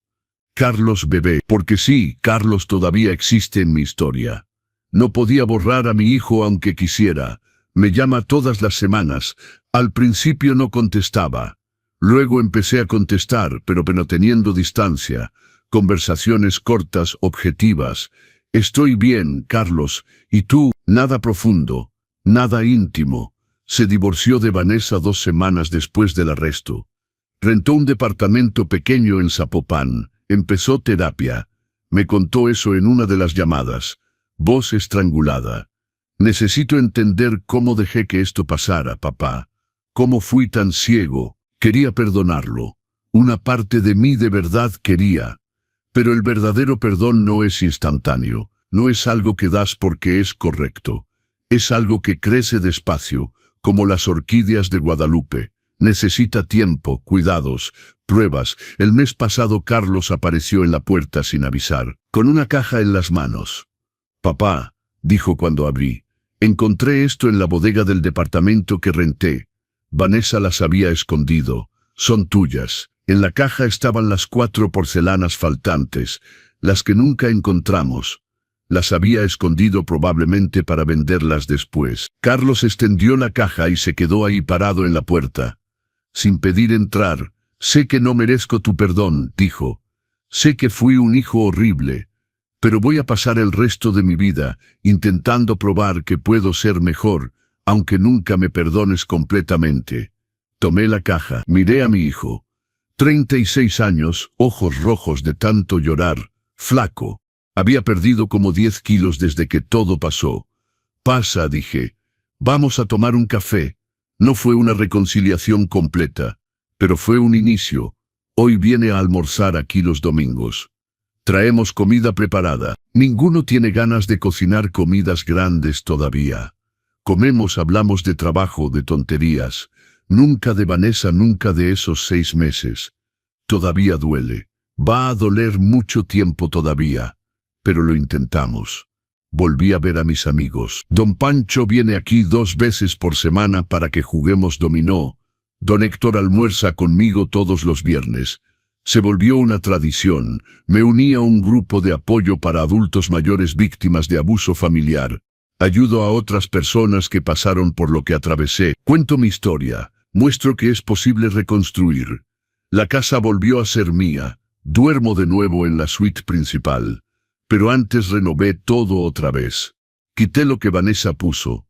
Carlos bebé, porque sí, Carlos todavía existe en mi historia. No podía borrar a mi hijo aunque quisiera. Me llama todas las semanas. Al principio no contestaba. Luego empecé a contestar, pero teniendo distancia. Conversaciones cortas, objetivas. Estoy bien, Carlos. ¿Y tú? Nada profundo. Nada íntimo. Se divorció de Vanessa 2 semanas después del arresto. Rentó un departamento pequeño en Zapopan. Empezó terapia. Me contó eso en una de las llamadas. Voz estrangulada. Necesito entender cómo dejé que esto pasara, papá. Cómo fui tan ciego. Quería perdonarlo. Una parte de mí de verdad quería. Pero el verdadero perdón no es instantáneo. No es algo que das porque es correcto. Es algo que crece despacio, como las orquídeas de Guadalupe. Necesita tiempo, cuidados, pruebas. El mes pasado Carlos apareció en la puerta sin avisar, con una caja en las manos. Papá, dijo cuando abrí, encontré esto en la bodega del departamento que renté. Vanessa las había escondido. Son tuyas. En la caja estaban las 4 porcelanas faltantes, las que nunca encontramos. Las había escondido probablemente para venderlas después. Carlos extendió la caja y se quedó ahí parado en la puerta. Sin pedir entrar, sé que no merezco tu perdón, dijo. Sé que fui un hijo horrible, pero voy a pasar el resto de mi vida intentando probar que puedo ser mejor, aunque nunca me perdones completamente. Tomé la caja, miré a mi hijo. 36 años, ojos rojos de tanto llorar, flaco. Había perdido como 10 kilos desde que todo pasó. Pasa, dije. Vamos a tomar un café. No fue una reconciliación completa, pero fue un inicio. Hoy viene a almorzar aquí los domingos. Traemos comida preparada. Ninguno tiene ganas de cocinar comidas grandes todavía. Comemos, hablamos de trabajo, de tonterías. Nunca de Vanessa, nunca de esos 6 meses. Todavía duele. Va a doler mucho tiempo todavía. Pero lo intentamos. Volví a ver a mis amigos. Don Pancho viene aquí 2 veces por semana para que juguemos dominó. Don Héctor almuerza conmigo todos los viernes. Se volvió una tradición. Me uní a un grupo de apoyo para adultos mayores víctimas de abuso familiar. Ayudo a otras personas que pasaron por lo que atravesé. Cuento mi historia. Muestro que es posible reconstruir. La casa volvió a ser mía. Duermo de nuevo en la suite principal. Pero antes renové todo otra vez. Quité lo que Vanessa puso.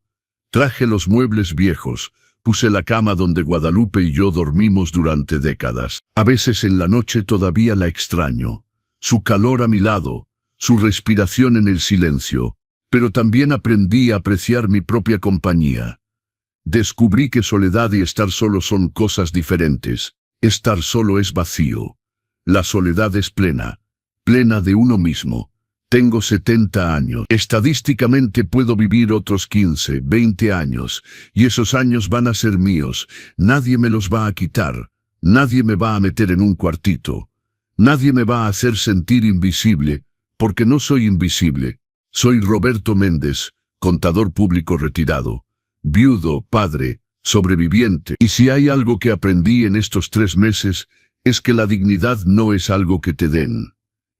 Traje los muebles viejos. Puse la cama donde Guadalupe y yo dormimos durante décadas. A veces en la noche todavía la extraño. Su calor a mi lado, su respiración en el silencio. Pero también aprendí a apreciar mi propia compañía. Descubrí que soledad y estar solo son cosas diferentes. Estar solo es vacío. La soledad es plena, plena de uno mismo. Tengo 70 años. Estadísticamente puedo vivir otros 15, 20 años, y esos años van a ser míos. Nadie me los va a quitar. Nadie me va a meter en un cuartito. Nadie me va a hacer sentir invisible, porque no soy invisible. Soy Roberto Méndez, contador público retirado, viudo, padre, sobreviviente. Y si hay algo que aprendí en estos 3 meses, es que la dignidad no es algo que te den.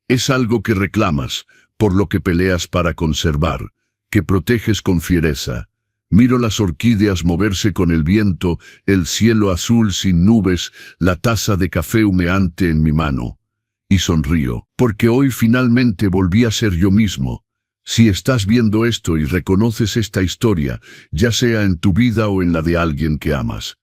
Es algo que reclamas, por lo que peleas para conservar, que proteges con fiereza. Miro las orquídeas moverse con el viento, el cielo azul sin nubes, la taza de café humeante en mi mano. Y sonrío, porque hoy finalmente volví a ser yo mismo. Si estás viendo esto y reconoces esta historia, ya sea en tu vida o en la de alguien que amas,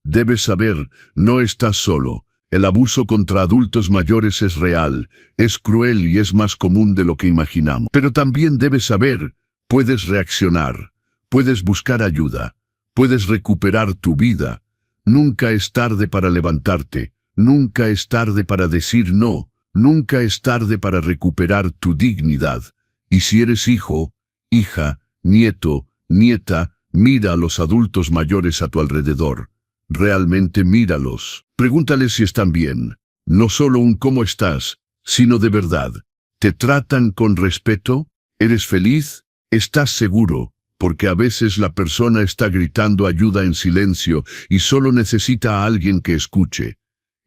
debes saber, no estás solo. El abuso contra adultos mayores es real, es cruel y es más común de lo que imaginamos. Pero también debes saber, puedes reaccionar, puedes buscar ayuda, Puedes recuperar tu vida. Nunca es tarde para levantarte. Nunca es tarde para decir no. Nunca es tarde para recuperar tu dignidad. Y si eres hijo, hija, nieto, nieta, mira a los adultos mayores a tu alrededor. Realmente míralos. Pregúntales si están bien. No solo un cómo estás, sino de verdad. ¿Te tratan con respeto? ¿Eres feliz? ¿Estás seguro? Porque a veces la persona está gritando ayuda en silencio y solo necesita a alguien que escuche.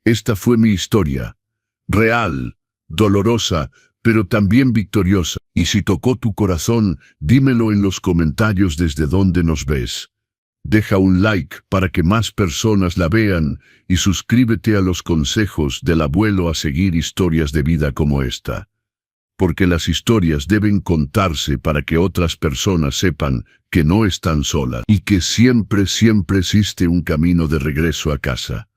Esta fue mi historia. Real, dolorosa, pero también victoriosa. Y si tocó tu corazón, dímelo en los comentarios desde donde nos ves. Deja un like para que más personas la vean y suscríbete a los consejos del abuelo a seguir historias de vida como esta. Porque las historias deben contarse para que otras personas sepan que no están solas y que siempre existe un camino de regreso a casa.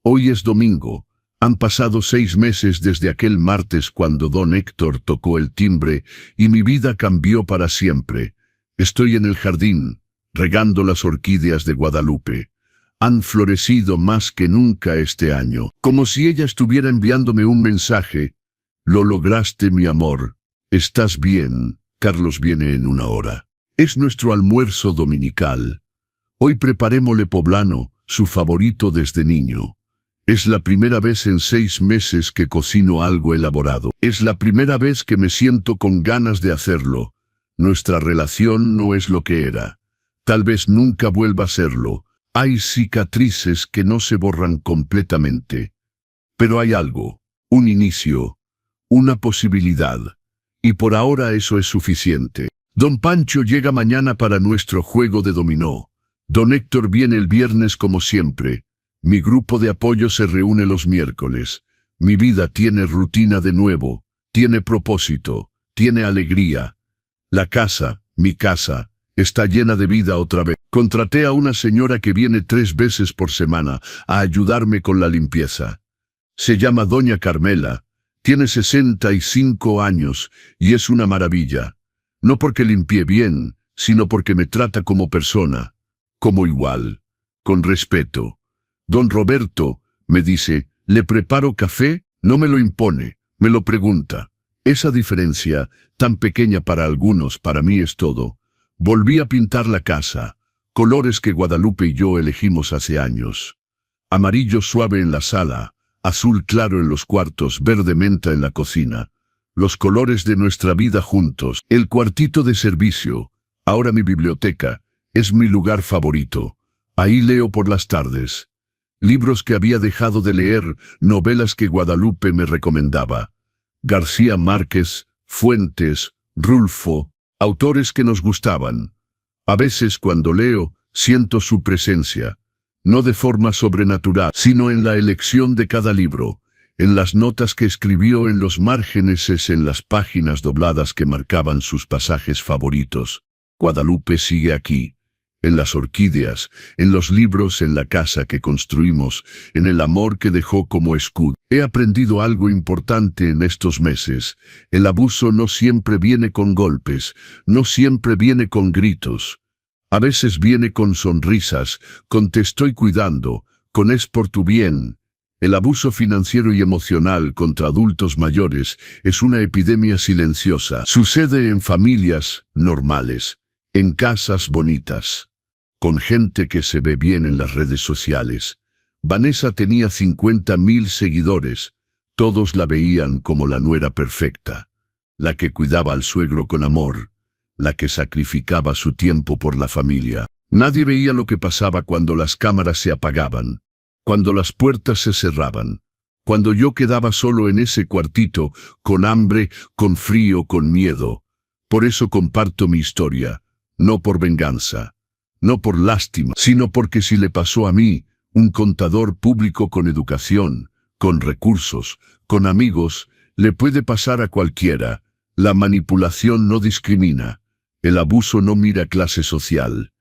Hoy es domingo. Han pasado 6 meses desde aquel martes cuando don Héctor tocó el timbre y mi vida cambió para siempre. Estoy en el jardín, regando las orquídeas de Guadalupe. Han florecido más que nunca este año, como si ella estuviera enviándome un mensaje. Lo lograste, mi amor. ¿Estás bien? Carlos viene en 1 hora. Es nuestro almuerzo dominical. Hoy preparé mole poblano, su favorito desde niño. Es la primera vez en 6 meses que cocino algo elaborado. Es la primera vez que me siento con ganas de hacerlo. Nuestra relación no es lo que era. Tal vez nunca vuelva a serlo. Hay cicatrices que no se borran completamente. Pero hay algo, un inicio, una posibilidad. Y por ahora eso es suficiente. Don Pancho llega mañana para nuestro juego de dominó. Don Héctor viene el viernes como siempre. Mi grupo de apoyo se reúne los miércoles. Mi vida tiene rutina de nuevo, tiene propósito, tiene alegría. La casa, mi casa, está llena de vida otra vez. Contraté a una señora que viene 3 veces por semana a ayudarme con la limpieza. Se llama Doña Carmela. Tiene 65 años y es una maravilla. No porque limpie bien, sino porque me trata como persona, como igual, con respeto. Don Roberto, me dice, ¿le preparo café? No me lo impone, me lo pregunta. Esa diferencia, tan pequeña para algunos, para mí es todo. Volví a pintar la casa, colores que Guadalupe y yo elegimos hace años. Amarillo suave en la sala, azul claro en los cuartos, verde menta en la cocina. Los colores de nuestra vida juntos. El cuartito de servicio, ahora mi biblioteca, es mi lugar favorito. Ahí leo por las tardes. Libros que había dejado de leer, novelas que Guadalupe me recomendaba. García Márquez, Fuentes, Rulfo, autores que nos gustaban. A veces cuando leo, siento su presencia. No de forma sobrenatural, sino en la elección de cada libro, en las notas que escribió en los márgenes, en las páginas dobladas que marcaban sus pasajes favoritos. Guadalupe sigue aquí, en las orquídeas, en los libros, en la casa que construimos, en el amor que dejó como escudo. He aprendido algo importante en estos meses. El abuso no siempre viene con golpes, no siempre viene con gritos. A veces viene con sonrisas, con te estoy cuidando, con es por tu bien. El abuso financiero y emocional contra adultos mayores es una epidemia silenciosa. Sucede en familias normales, en casas bonitas, con gente que se ve bien en las redes sociales. Vanessa tenía 50.000 seguidores. Todos la veían como la nuera perfecta, la que cuidaba al suegro con amor, la que sacrificaba su tiempo por la familia. Nadie veía lo que pasaba cuando las cámaras se apagaban, cuando las puertas se cerraban, cuando yo quedaba solo en ese cuartito, con hambre, con frío, con miedo. Por eso comparto mi historia, no por venganza, no por lástima, sino porque si le pasó a mí, un contador público con educación, con recursos, con amigos, le puede pasar a cualquiera. La manipulación no discrimina. El abuso no mira clase social.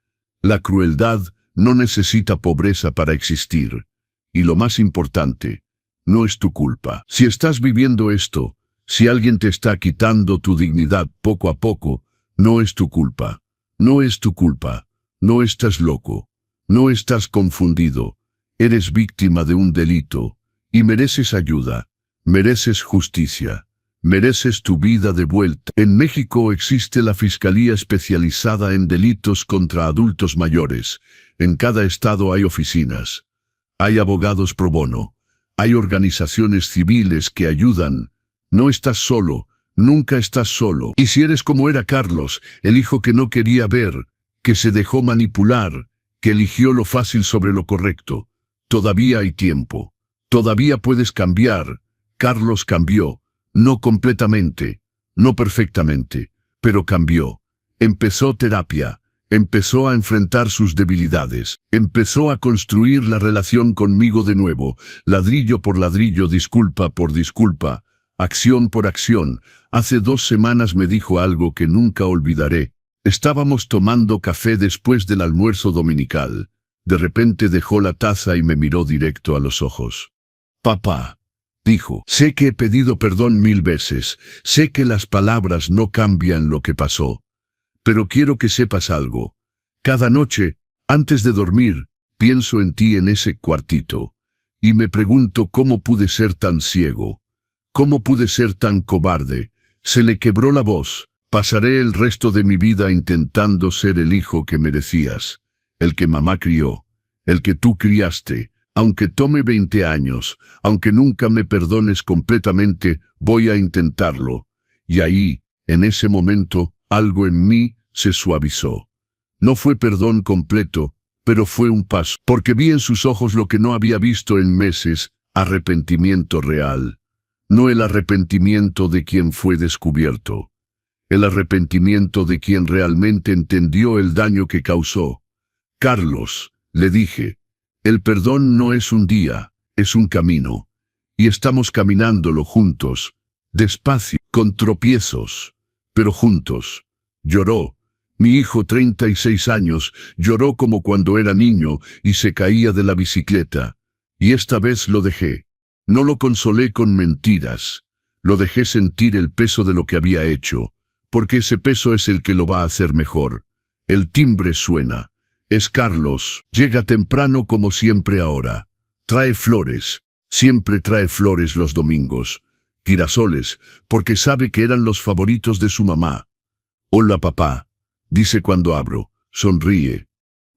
La crueldad no necesita pobreza para existir. Y lo más importante, no es tu culpa. Si estás viviendo esto, si alguien te está quitando tu dignidad poco a poco, no es tu culpa. No es tu culpa. No estás loco. No estás confundido. Eres víctima de un delito y mereces ayuda. Mereces justicia. Mereces tu vida de vuelta. En México existe la Fiscalía Especializada en Delitos contra Adultos Mayores. En cada estado hay oficinas. Hay abogados pro bono. Hay organizaciones civiles que ayudan. No estás solo. Nunca estás solo. Y si eres como era Carlos, el hijo que no quería ver, que se dejó manipular, que eligió lo fácil sobre lo correcto, todavía hay tiempo. Todavía puedes cambiar. Carlos cambió. No completamente, no perfectamente, pero cambió. Empezó terapia, empezó a enfrentar sus debilidades, empezó a construir la relación conmigo de nuevo, ladrillo por ladrillo, disculpa por disculpa, acción por acción. Hace 2 semanas me dijo algo que nunca olvidaré. Estábamos tomando café después del almuerzo dominical. De repente dejó la taza y me miró directo a los ojos. Papá, dijo, sé que he pedido perdón 1000 veces, sé que las palabras no cambian lo que pasó, pero quiero que sepas algo. Cada noche, antes de dormir, pienso en ti en ese cuartito, y me pregunto cómo pude ser tan ciego, cómo pude ser tan cobarde. Se le quebró la voz. Pasaré el resto de mi vida intentando ser el hijo que merecías, el que mamá crió, el que tú criaste. Aunque tome 20 años, aunque nunca me perdones completamente, voy a intentarlo. Y ahí, en ese momento, algo en mí se suavizó. No fue perdón completo, pero fue un paso, porque vi en sus ojos lo que no había visto en meses: arrepentimiento real. No el arrepentimiento de quien fue descubierto. El arrepentimiento de quien realmente entendió el daño que causó. Carlos, le dije, el perdón no es un día, es un camino. Y estamos caminándolo juntos, despacio, con tropiezos, pero juntos. Lloró. Mi hijo, 36 años, lloró como cuando era niño y se caía de la bicicleta. Y esta vez lo dejé. No lo consolé con mentiras. Lo dejé sentir el peso de lo que había hecho, porque ese peso es el que lo va a hacer mejor. El timbre suena. Es Carlos. Llega temprano como siempre ahora. Trae flores. Siempre trae flores los domingos. Girasoles, porque sabe que eran los favoritos de su mamá. Hola papá, dice cuando abro. Sonríe.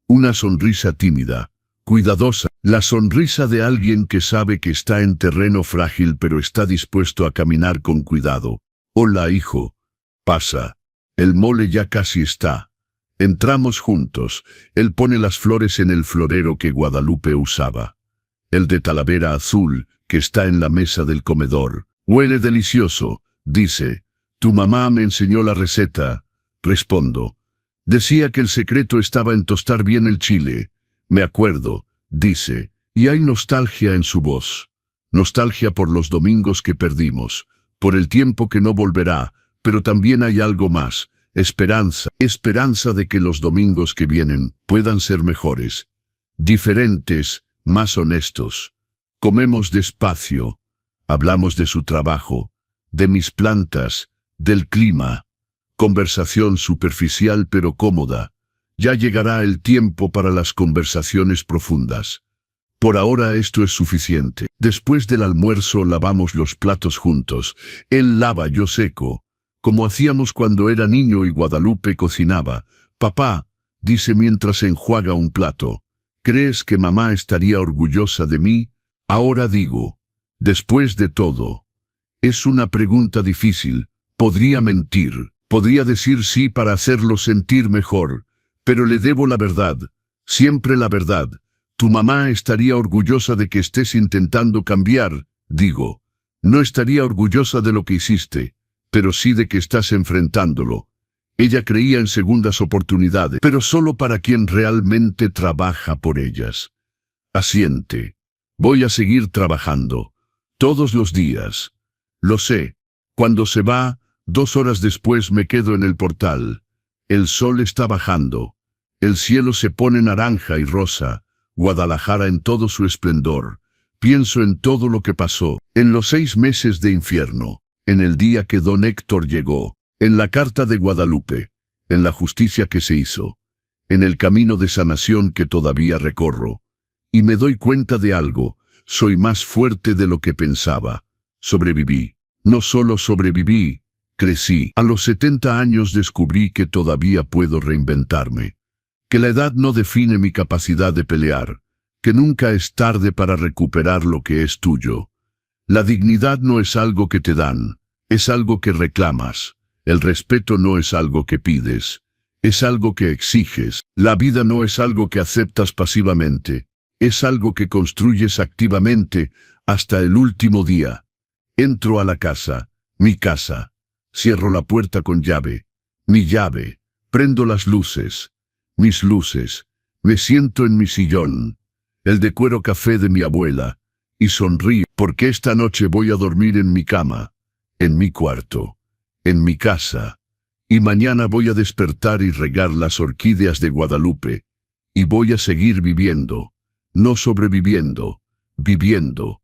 Una sonrisa tímida, cuidadosa. La sonrisa de alguien que sabe que está en terreno frágil pero está dispuesto a caminar con cuidado. Hola hijo. Pasa. El mole ya casi está. Entramos juntos. Él pone las flores en el florero que Guadalupe usaba. El de Talavera azul, que está en la mesa del comedor. Huele delicioso, dice. Tu mamá me enseñó la receta. Respondo. Decía que el secreto estaba en tostar bien el chile. Me acuerdo, dice, y hay nostalgia en su voz. Nostalgia por los domingos que perdimos, por el tiempo que no volverá, pero también hay algo más. Esperanza, esperanza de que los domingos que vienen puedan ser mejores, diferentes, más honestos. Comemos despacio, hablamos de su trabajo, de mis plantas, del clima. Conversación superficial pero cómoda. Ya llegará el tiempo para las conversaciones profundas. Por ahora esto es suficiente. Después del almuerzo lavamos los platos juntos. Él lava, yo seco, como hacíamos cuando era niño y Guadalupe cocinaba. Papá, dice mientras enjuaga un plato, ¿crees que mamá estaría orgullosa de mí? Ahora digo, después de todo. Es una pregunta difícil. Podría mentir, podría decir sí para hacerlo sentir mejor, pero le debo la verdad, siempre la verdad. Tu mamá estaría orgullosa de que estés intentando cambiar, digo. No estaría orgullosa de lo que hiciste, pero sí de que estás enfrentándolo. Ella creía en segundas oportunidades, pero solo para quien realmente trabaja por ellas. Asiente. Voy a seguir trabajando. Todos los días. Lo sé. Cuando se va, 2 horas después me quedo en el portal. El sol está bajando. El cielo se pone naranja y rosa. Guadalajara en todo su esplendor. Pienso en todo lo que pasó, en los 6 meses de infierno, en el día que don Héctor llegó, en la carta de Guadalupe, en la justicia que se hizo, en el camino de sanación que todavía recorro. Y me doy cuenta de algo, soy más fuerte de lo que pensaba. Sobreviví. No solo sobreviví, crecí. A los 70 años descubrí que todavía puedo reinventarme. Que la edad no define mi capacidad de pelear, que nunca es tarde para recuperar lo que es tuyo. La dignidad no es algo que te dan, es algo que reclamas. El respeto no es algo que pides, es algo que exiges. La vida no es algo que aceptas pasivamente, es algo que construyes activamente hasta el último día. Entro a la casa, mi casa. Cierro la puerta con llave, mi llave. Prendo las luces, mis luces. Me siento en mi sillón, el de cuero café de mi abuela, y sonrío porque esta noche voy a dormir en mi cama, en mi cuarto, en mi casa. Y mañana voy a despertar y regar las orquídeas de Guadalupe. Y voy a seguir viviendo, no sobreviviendo, viviendo.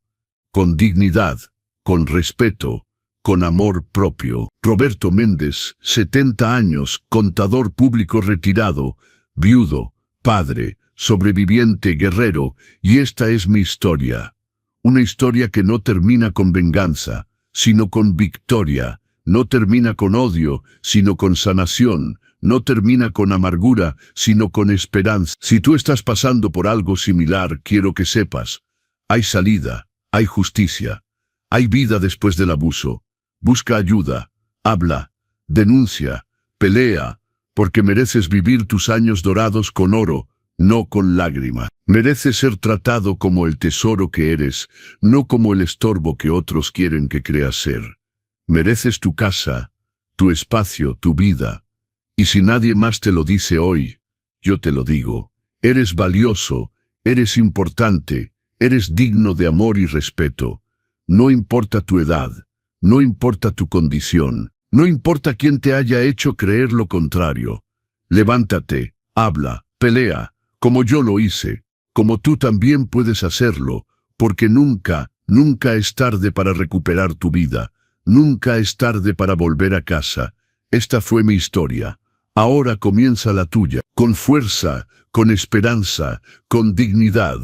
Con dignidad, con respeto, con amor propio. Roberto Méndez, 70 años, contador público retirado, viudo, padre, sobreviviente, guerrero, y esta es mi historia. Una historia que no termina con venganza, sino con victoria. No termina con odio, sino con sanación. No termina con amargura, sino con esperanza. Si tú estás pasando por algo similar, quiero que sepas, hay salida, hay justicia, hay vida después del abuso. Busca ayuda, habla, denuncia, pelea, porque mereces vivir tus años dorados con oro, no con lágrima. Mereces ser tratado como el tesoro que eres, no como el estorbo que otros quieren que creas ser. Mereces tu casa, tu espacio, tu vida. Y si nadie más te lo dice hoy, yo te lo digo. Eres valioso, eres importante, eres digno de amor y respeto. No importa tu edad, no importa tu condición, no importa quién te haya hecho creer lo contrario. Levántate, habla, pelea, como yo lo hice, como tú también puedes hacerlo, porque nunca es tarde para recuperar tu vida. Nunca es tarde para volver a casa. Esta fue mi historia. Ahora comienza la tuya. Con fuerza, con esperanza, con dignidad.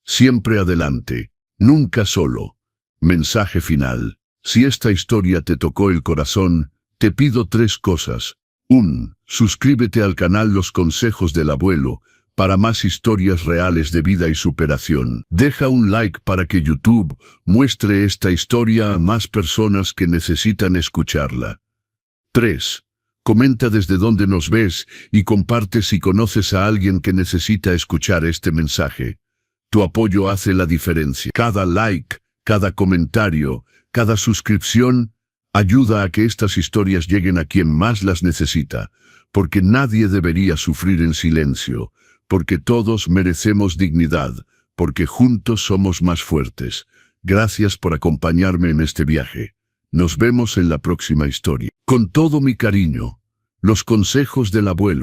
Siempre adelante. Nunca solo. Mensaje final. Si esta historia te tocó el corazón, te pido 3 cosas. 1. Suscríbete al canal Los Consejos del Abuelo, para más historias reales de vida y superación. Deja un like para que YouTube muestre esta historia a más personas que necesitan escucharla. 3. Comenta desde dónde nos ves y comparte si conoces a alguien que necesita escuchar este mensaje. Tu apoyo hace la diferencia. Cada like, cada comentario, cada suscripción ayuda a que estas historias lleguen a quien más las necesita, porque nadie debería sufrir en silencio. Porque todos merecemos dignidad, porque juntos somos más fuertes. Gracias por acompañarme en este viaje. Nos vemos en la próxima historia. Con todo mi cariño, Los Consejos del Abuelo.